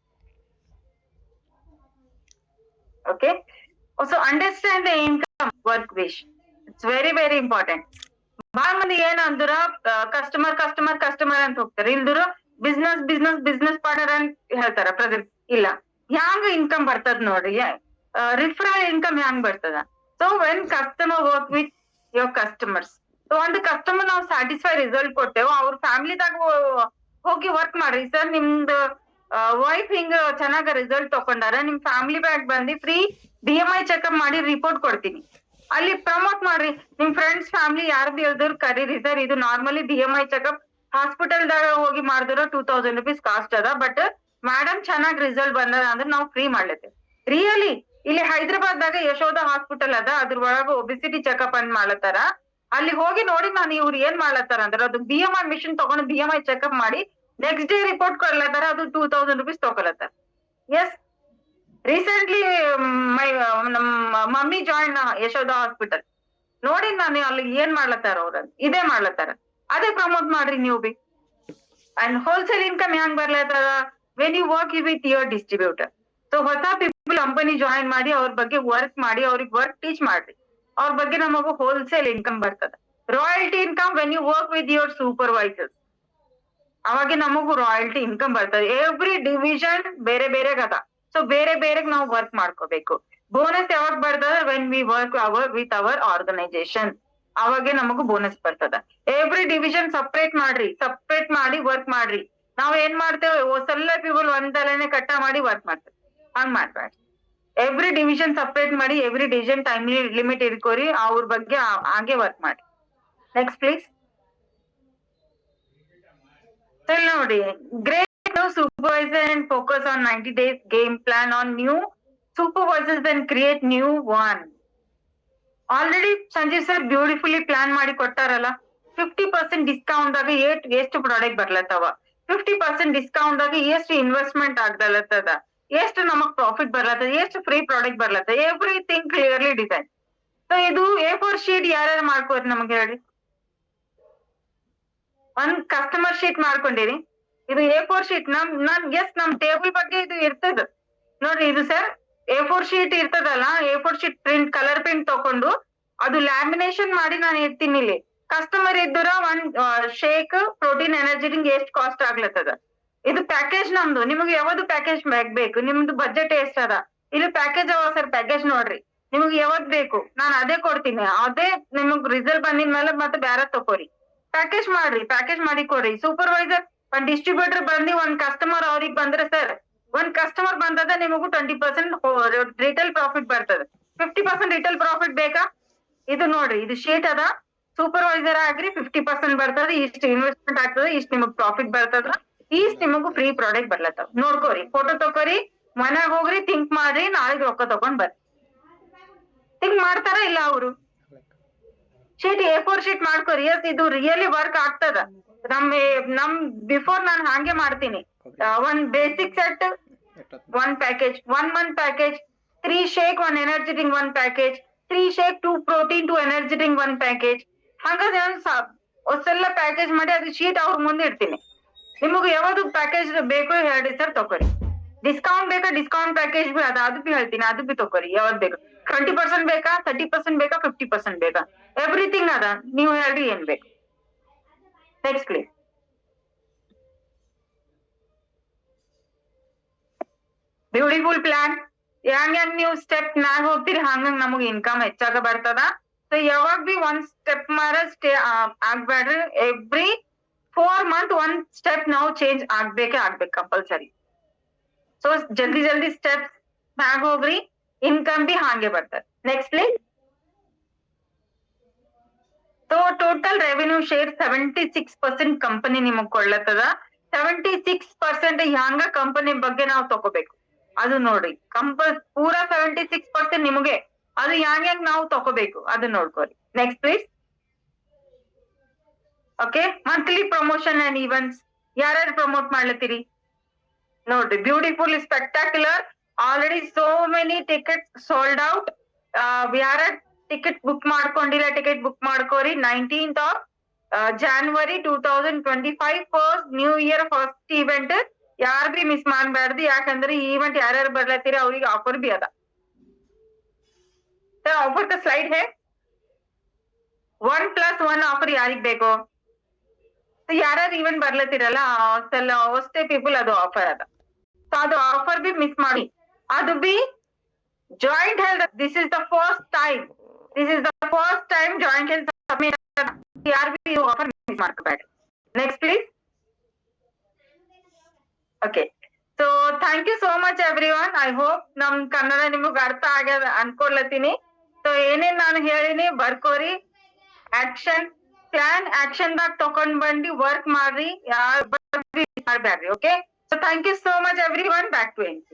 Okay, so understand the income work wish, it's very very important. ಬಾಳ ಮಂದಿ ಏನ್ ಅಂದ್ರ ಕಸ್ಟಮರ್ ಕಸ್ಟಮರ್ ಕಸ್ಟಮರ್ ಅಂತ ಹೋಗ್ತಾರೆ, ಇಲ್ದಿರೋ ಬಿಸ್ನೆಸ್ ಪಾರ್ಟ್ನರ್ ಅಂತ ಹೇಳ್ತಾರ. ಪ್ರೆಸೆಂಟ್ ಇಲ್ಲ, ಹ್ಯಾಂಗ ಇನ್ಕಮ್ ಬರ್ತದ ನೋಡ್ರಿ, ರಿಫರಲ್ ಇನ್ಕಮ್ ಹ್ಯಾಂಗ್ ಬರ್ತದ. So when customer work with your customers, so ಒಂದು ಕಸ್ಟಮರ್ ನಾವು ಸ್ಯಾಟಿಸ್ಫೈ ರಿಸಲ್ಟ್ ಕೊಟ್ಟೆವು, ಅವ್ರ ಫ್ಯಾಮಿಲಿದಾಗ ಹೋಗಿ ವರ್ಕ್ ಮಾಡ್ರಿ. ಸರ್ ನಿಮ್ದು ವೈಫ್ ಹಿಂಗ ಚೆನ್ನಾಗ ರಿಸಲ್ಟ್ ತಕೊಂಡಾರ, ನಿಮ್ ಫ್ಯಾಮಿಲಿ ಬ್ಯಾಗ್ ಬಂದು ಫ್ರೀ BMI ಚೆಕ್ಅಪ್ ಮಾಡಿ ರಿಪೋರ್ಟ್ ಕೊಡ್ತೀನಿ, ಅಲ್ಲಿ ಪ್ರಮೋಟ್ ಮಾಡ್ರಿ. ನಿಮ್ ಫ್ರೆಂಡ್ಸ್ ಫ್ಯಾಮಿಲಿ ಯಾರು ಬಿ ಹೇಳ್ದ್ರು ಕರೀರಿ. ಸರ್ ಇದು ನಾರ್ಮಲಿ BMI ಚೆಕ್ಅಪ್ ಹಾಸ್ಪಿಟಲ್ದಾಗ ಹೋಗಿ ಮಾಡಿದ್ರು 2000 rupees ಕಾಸ್ಟ್ ಅದ, ಬಟ್ ಮೇಡಮ್ ಚೆನ್ನಾಗ್ ರಿಸಲ್ಟ್ ಬಂದದ ಅಂದ್ರೆ ನಾವು ಫ್ರೀ ಮಾಡ್ಲತ್ತೇವೆ. ರಿಯಲಿ ಇಲ್ಲಿ ಹೈದರಾಬಾದ್ ದಾಗ ಯಶೋಧ ಹಾಸ್ಪಿಟಲ್ ಅದ, ಅದ್ರ ಒಳಗ ಒಬಿಸಿಟಿ ಚೆಕ್ಅಪ್ ಅಂತ ಮಾಡ್ಲತ್ತಾರ. ಅಲ್ಲಿ ಹೋಗಿ ನೋಡಿ ನಾನು ಇವ್ರು ಏನ್ ಮಾಡ್ಲತ್ತಾರ ಅಂದ್ರೆ ಅದು BMI ಮಿಷನ್ ತಗೊಂಡು BMI ಚೆಕ್ಅಪ್ ಮಾಡಿ ನೆಕ್ಸ್ಟ್ ಡೇ ರಿಪೋರ್ಟ್ ಕೊಡ್ಲತ್ತಾರ, ಅದು 2000 rupees ತಗೊಳತ್ತಾರ. ಎಸ್, ರೀಸೆಂಟ್ಲಿ ನಮ್ಮ ಮಮ್ಮಿ ಜಾಯಿನ್ ಯಶೋಧ ಹಾಸ್ಪಿಟಲ್ ನೋಡಿ ನಾನು ಅಲ್ಲಿ ಏನ್ ಮಾಡ್ಲತ್ತಾರ ಅವ್ರ ಇದೇ ಮಾಡ್ಲತ್ತಾರ. ಅದೇ ಪ್ರಮೋಟ್ ಮಾಡ್ರಿ ನೀವು ಬಿ. ಅಂಡ್ ಹೋಲ್ಸೇಲ್ ಇನ್ಕಮ್ ಹೆಂಗ್ ಬರ್ಲತ್ತದ when you work with your distributor. So ಹೊಸ ಪೀಪಲ್ ಕಂಪನಿ ಜಾಯಿನ್ ಮಾಡಿ ಅವ್ರ ಬಗ್ಗೆ ವರ್ಕ್ ಮಾಡಿ, ಅವ್ರಿಗೆ ವರ್ಕ್ ಟೀಚ್ ಮಾಡ್ರಿ, ಅವ್ರ ಬಗ್ಗೆ ನಮಗೂ ಹೋಲ್ಸೇಲ್ ಇನ್ಕಮ್ ಬರ್ತದ. Royalty income when you work with your supervisors, ಅವಾಗ ನಮಗೂ ರಾಯಲ್ಟಿ ಇನ್ಕಮ್ ಬರ್ತದೆ. ಎವ್ರಿ ಡಿವಿಷನ್ ಬೇರೆ ಬೇರೆ ಅದ, ಸೊ ಬೇರೆ ಬೇರೆ ನಾವು ವರ್ಕ್ ಮಾಡ್ಕೋಬೇಕು. ಬೋನಸ್ ಯಾವಾಗ ಬರ್ತದ? When we work with our organisation, ಅವಾಗೆ ನಮಗೂ ಬೋನಸ್ ಬರ್ತದ. ಎವ್ರಿ ಡಿವಿಷನ್ ಸಪ್ರೇಟ್ ಮಾಡಿ ವರ್ಕ್ ಮಾಡ್ರಿ. ನಾವ್ ಏನ್ ಮಾಡ್ತೇವೆ, ಎಲ್ಲ ಪೀಪಲ್ ಒಂದಲೇನೆ ಕಟ್ಟ ಮಾಡಿ ವರ್ಕ್ ಮಾಡ್ತೇವೆ, ಹಂಗ್ ಮಾಡ್ಬೇಡ್ರಿ. ಎವ್ರಿ ಡಿವಿಷನ್ ಸಪ್ರೇಟ್ ಮಾಡಿ, ಎವ್ರಿ ಡಿವಿಷನ್ ಟೈಮ್ ಲಿಮಿಟ್ ಇಟ್ಕೋರಿ, ಅವ್ರ ಬಗ್ಗೆ ಹಾಗೆ ವರ್ಕ್ ಮಾಡಿ. Next please. ನೋಡಿ, great supervisor and focus on 90 days game plan on new supervisors then create new one. Already Sanjeev sir beautifully plan ಮಾಡಿ ಕೊಟ್ಟಾರಲ್ಲ. 50% ಡಿಸ್ಕೌಂಟ್ ಆಗಿ ಎಷ್ಟು ಪ್ರಾಡಕ್ಟ್ ಬರ್ಲತ್ತವ, 50% ಡಿಸ್ಕೌಂಟ್ ಆಗಿ ಎಷ್ಟು ಇನ್ವೆಸ್ಟ್ಮೆಂಟ್ ಆಗ್ದಲತ್ತದ, ಎಷ್ಟು ನಮಗ್ ಪ್ರಾಫಿಟ್ ಬರ್ಲತ್ತದ, ಎಷ್ಟು ಫ್ರೀ ಪ್ರಾಡಕ್ಟ್ ಬರ್ಲತ್ತದ, ಎವ್ರಿಥಿಂಗ್ ಕ್ಲಿಯರ್ಲಿ ಡಿಸೈನ್. ಸೊ ಇದು A4 ಶೀಟ್ ಯಾರ್ಯಾರು ಮಾಡ್ಕೋರಿ ನಮ್ಗೆ ಹೇಳಿ. ಒಂದ್ ಕಸ್ಟಮರ್ ಶೀಟ್ ಮಾಡ್ಕೊಂಡಿರಿ, ಇದು A4 ಶೀಟ್ ನಮ್ ಟೇಬಲ್ ಬಗ್ಗೆ ಇದು ಇರ್ತದ ನೋಡ್ರಿ. ಇದು ಸರ್ A4 ಶೀಟ್ ಇರ್ತದಲ್ಲ, A4 sheet print colour print ತಕೊಂಡು ಅದು ಲ್ಯಾಮಿನೇಷನ್ ಮಾಡಿ ನಾನು ಇರ್ತೀನಿ ಇಲ್ಲಿ. ಕಸ್ಟಮರ್ ಇದ್ದರ ಒಂದ್ ಶೇಕ್ ಪ್ರೋಟೀನ್ ಎನರ್ಜಿ ಡ್ರಿಂಕ್ ಎಷ್ಟ್ ಕಾಸ್ಟ್ ಆಗ್ಲತ್ತದ. ಇದು ಪ್ಯಾಕೇಜ್ ನಮ್ದು, ನಿಮ್ಗೆ ಯಾವ್ದು ಪ್ಯಾಕೇಜ್ ಬೇಕು, ನಿಮ್ದು ಬಜೆಟ್ ಎಷ್ಟ್ ಅದ, ಇಲ್ಲಿ ಪ್ಯಾಕೇಜ್ ಅವ ಸರ್. ಪ್ಯಾಕೇಜ್ ನೋಡ್ರಿ, ನಿಮ್ಗೆ ಯಾವತ್ ಬೇಕು ನಾನು ಅದೇ ಕೊಡ್ತೀನಿ. ಅದೇ ನಿಮಗ್ ರಿಸಲ್ಟ್ ಬಂದಿದ ಮೇಲೆ ಮತ್ತೆ ಬ್ಯಾರೆ ತಕೋರಿ. ಪ್ಯಾಕೇಜ್ ಮಾಡ್ರಿ, ಪ್ಯಾಕೇಜ್ ಮಾಡಿ ಕೊಡ್ರಿ. ಸೂಪರ್ವೈಸರ್ ಒಂದ್ ಡಿಸ್ಟ್ರಿಬ್ಯೂಟರ್ ಬಂದಿ ಒಂದ್ ಕಸ್ಟಮರ್ ಅವ್ರಿಗೆ ಬಂದ್ರೆ ಸರ್, ಒಂದ್ ಕಸ್ಟಮರ್ ಬಂದದ ನಿಮಗೂ 20% ರಿಟೇಲ್ ಪ್ರಾಫಿಟ್ ಬರ್ತದ. 50% ರಿಟೇಲ್ ಪ್ರಾಫಿಟ್ ಬೇಕಾ? ಇದು ನೋಡ್ರಿ, ಇದು ಶೀಟ್ ಅದ. ಸೂಪರ್ವೈಸರ್ ಆಗ್ರಿ 50% ಬರ್ತದ, ಇಷ್ಟು ಇನ್ವೆಸ್ಟ್ಮೆಂಟ್ ಆಗ್ತದ, ಇಷ್ಟು ನಿಮಗ್ ಪ್ರಾಫಿಟ್ ಬರ್ತದ, ಇಷ್ಟು ನಿಮಗೂ ಫ್ರೀ ಪ್ರಾಡಕ್ಟ್ ಬರ್ಲತ್ತವ. ನೋಡ್ಕೋರಿ, ಫೋಟೋ ತಕೋರಿ, ಮನ್ಯಾಗ ಹೋಗ್ರಿ, ಥಿಂಕ್ ಮಾಡ್ರಿ, ನಾಳೆಗ್ ರೊಕ್ಕ ತಕೊಂಡ್ ಬರ್ರಿ. ಥಿಂಕ್ ಮಾಡ್ತಾರ ಇಲ್ಲ ಅವರು? ಶೀಟ್ A4 ಶೀಟ್ ಮಾಡ್ಕೋರಿ. ಎಸ್, ಇದು ರಿಯಲಿ ವರ್ಕ್ ಆಗ್ತದ. ನಮ್ ಬಿಫೋರ್ ನಾನ್ ಹಾಗೆ ಮಾಡ್ತೀನಿ. ಒಂದ್ basic set, one package, 1 month package, 3 shake, 1 energy drink, 1 package, 3 shake, 2 protein, 2 energy drink, 1 package. ಹಂಗಾದ್ರೆ ಹೊಸೆಲ್ಲ ಪ್ಯಾಕೇಜ್ ಮಾಡಿ ಅದು ಶೀಟ್ ಅವ್ರ ಮುಂದೆ ಇಡ್ತೀನಿ. ನಿಮಗ್ ಯಾವ್ದು ಪ್ಯಾಕೇಜ್ ಬೇಕು ಹೇಳ್ರಿ ಸರ್, ತಗೋರಿ. ಡಿಸ್ಕೌಂಟ್ ಬೇಕಾ? ಡಿಸ್ಕೌಂಟ್ ಪ್ಯಾಕೇಜ್ ಬಿ ಅದ, ಅದು ಬಿ ಹೇಳ್ತೀನಿ, ಅದು ಬಿ ತಗೋರಿ. ಯಾವ್ದು ಬೇಕು? 20% ಬೇಕಾ, 30% ಬೇಕಾ, 50% ಬೇಕಾ? ಎವ್ರಿಥಿಂಗ್ ಅದ, ನೀವು ಹೇಳ್ರಿ ಏನ್ ಬೇಕು. Next please. Beautiful plan. ಹೆಂಗ್ ನೀವು ಸ್ಟೆಪ್ ನಾಗ ಹೋಗ್ತೀರಿ ಹಂಗಂಗ್ ನಮಗ್ ಇನ್ಕಮ್ ಹೆಚ್ಚಾಗ ಬರ್ತದ. ಸೊ ಯಾವಾಗ ಬಿ ಒಂದ್ ಸ್ಟೆಪ್ ಮಾರ ಆಗ್ಬೇಡ್ರಿ. ಎವ್ರಿ 4 month ಒಂದ್ ಸ್ಟೆಪ್ ನಾವು ಚೇಂಜ್ ಆಗ್ಬೇಕೆ ಆಗ್ಬೇಕು ಕಂಪಲ್ಸರಿ. ಸೊ ಜಲ್ದಿ ಸ್ಟೆಪ್ಸ್ ಮ್ಯಾಗ ಹೋಗ್ರಿ, ಇನ್ಕಮ್ ಬಿ ಹಾಗೆ ಬರ್ತದೆ. Next please. So total revenue share 76% company ನಿಮಗ್ ಕೊಳ್ಳತ್ತದ. 76% ಹ್ಯಾಂಗ ಕಂಪನಿ ಬಗ್ಗೆ ನಾವು ತಗೋಬೇಕು ಅದು ನೋಡ್ರಿ. ಪೂರಾ 76% ನಿಮಗೆ, ಅದು ಹ್ಯಾಂಗ್ ನಾವು ತಗೋಬೇಕು ಅದು ನೋಡ್ಕೋರಿ. Next please. Okay, monthly promotion and events ಯಾರ್ಯಾರು ಪ್ರಮೋಟ್ ಮಾಡ್ಲತ್ತೀರಿ ನೋಡ್ರಿ. Beautiful, spectacular. Already so many tickets sold out. ಯಾರ್ಯಾರು ಟಿಕೆಟ್ ಬುಕ್ ಮಾಡ್ಕೊಂಡಿಲ್ಲ, ಟಿಕೆಟ್ ಬುಕ್ ಮಾಡ್ಕೋರಿ. 19th of January 2025 first new year first event. ಯಾರ್ ಬಿ ಮಿಸ್ ಮಾಡ್ಬಾರ್ದು, ಯಾಕಂದ್ರೆ ಈ ಈವೆಂಟ್ ಯಾರ್ಯಾರು ಬರ್ಲತ್ತೀರಿ ಅವ್ರಿಗೆ ಆಫರ್ ಬಿ ಅದ. ಸರ್ ಆಫರ್ ಕ ಸ್ಲೈಡ್ ಹೇ. 1+1 ಆಫರ್ ಯಾರಿಗ್ ಬೇಕು? ಯಾರ್ಯಾರು ಈವೆಂಟ್ ಬರ್ಲತ್ತೀರಲ್ಲ ಅಷ್ಟೇ ಪೀಪಲ್ ಅದು ಆಫರ್ ಅದ. ಸೊ ಅದು ಆಫರ್ ಬಿ ಮಿಸ್ ಮಾಡಿ. ಅದು ಬಿ joint health. This is the first time joint health submit. ಯಾರು ಬಿ ಆಫರ್ ಮಿಸ್ ಮಾಡ್ಕೋಬೇಡಿ. Next please. Okay, so thank you so much everyone. I hope ನಮ್ ಕನ್ನಡ ನಿಮಗ್ ಅರ್ಥ ಆಗ್ಯದ ಅನ್ಕೊಳ್ಲತ್ತೀನಿ. ಸೊ ಏನೇನ್ ನಾನು ಹೇಳಿನಿ ಬರ್ಕೋರಿ. ಆಕ್ಷನ್ ಪ್ಲಾನ್ ಆಕ್ಷನ್ ದಾಗ ತಕೊಂಡ್ ಬಂದು ವರ್ಕ್ ಮಾಡ್ರಿ, ಯಾರು ಮಾಡ್ಬ್ಯಾಡ್ರಿ. Okay, so thank you so much everyone. Back to NC.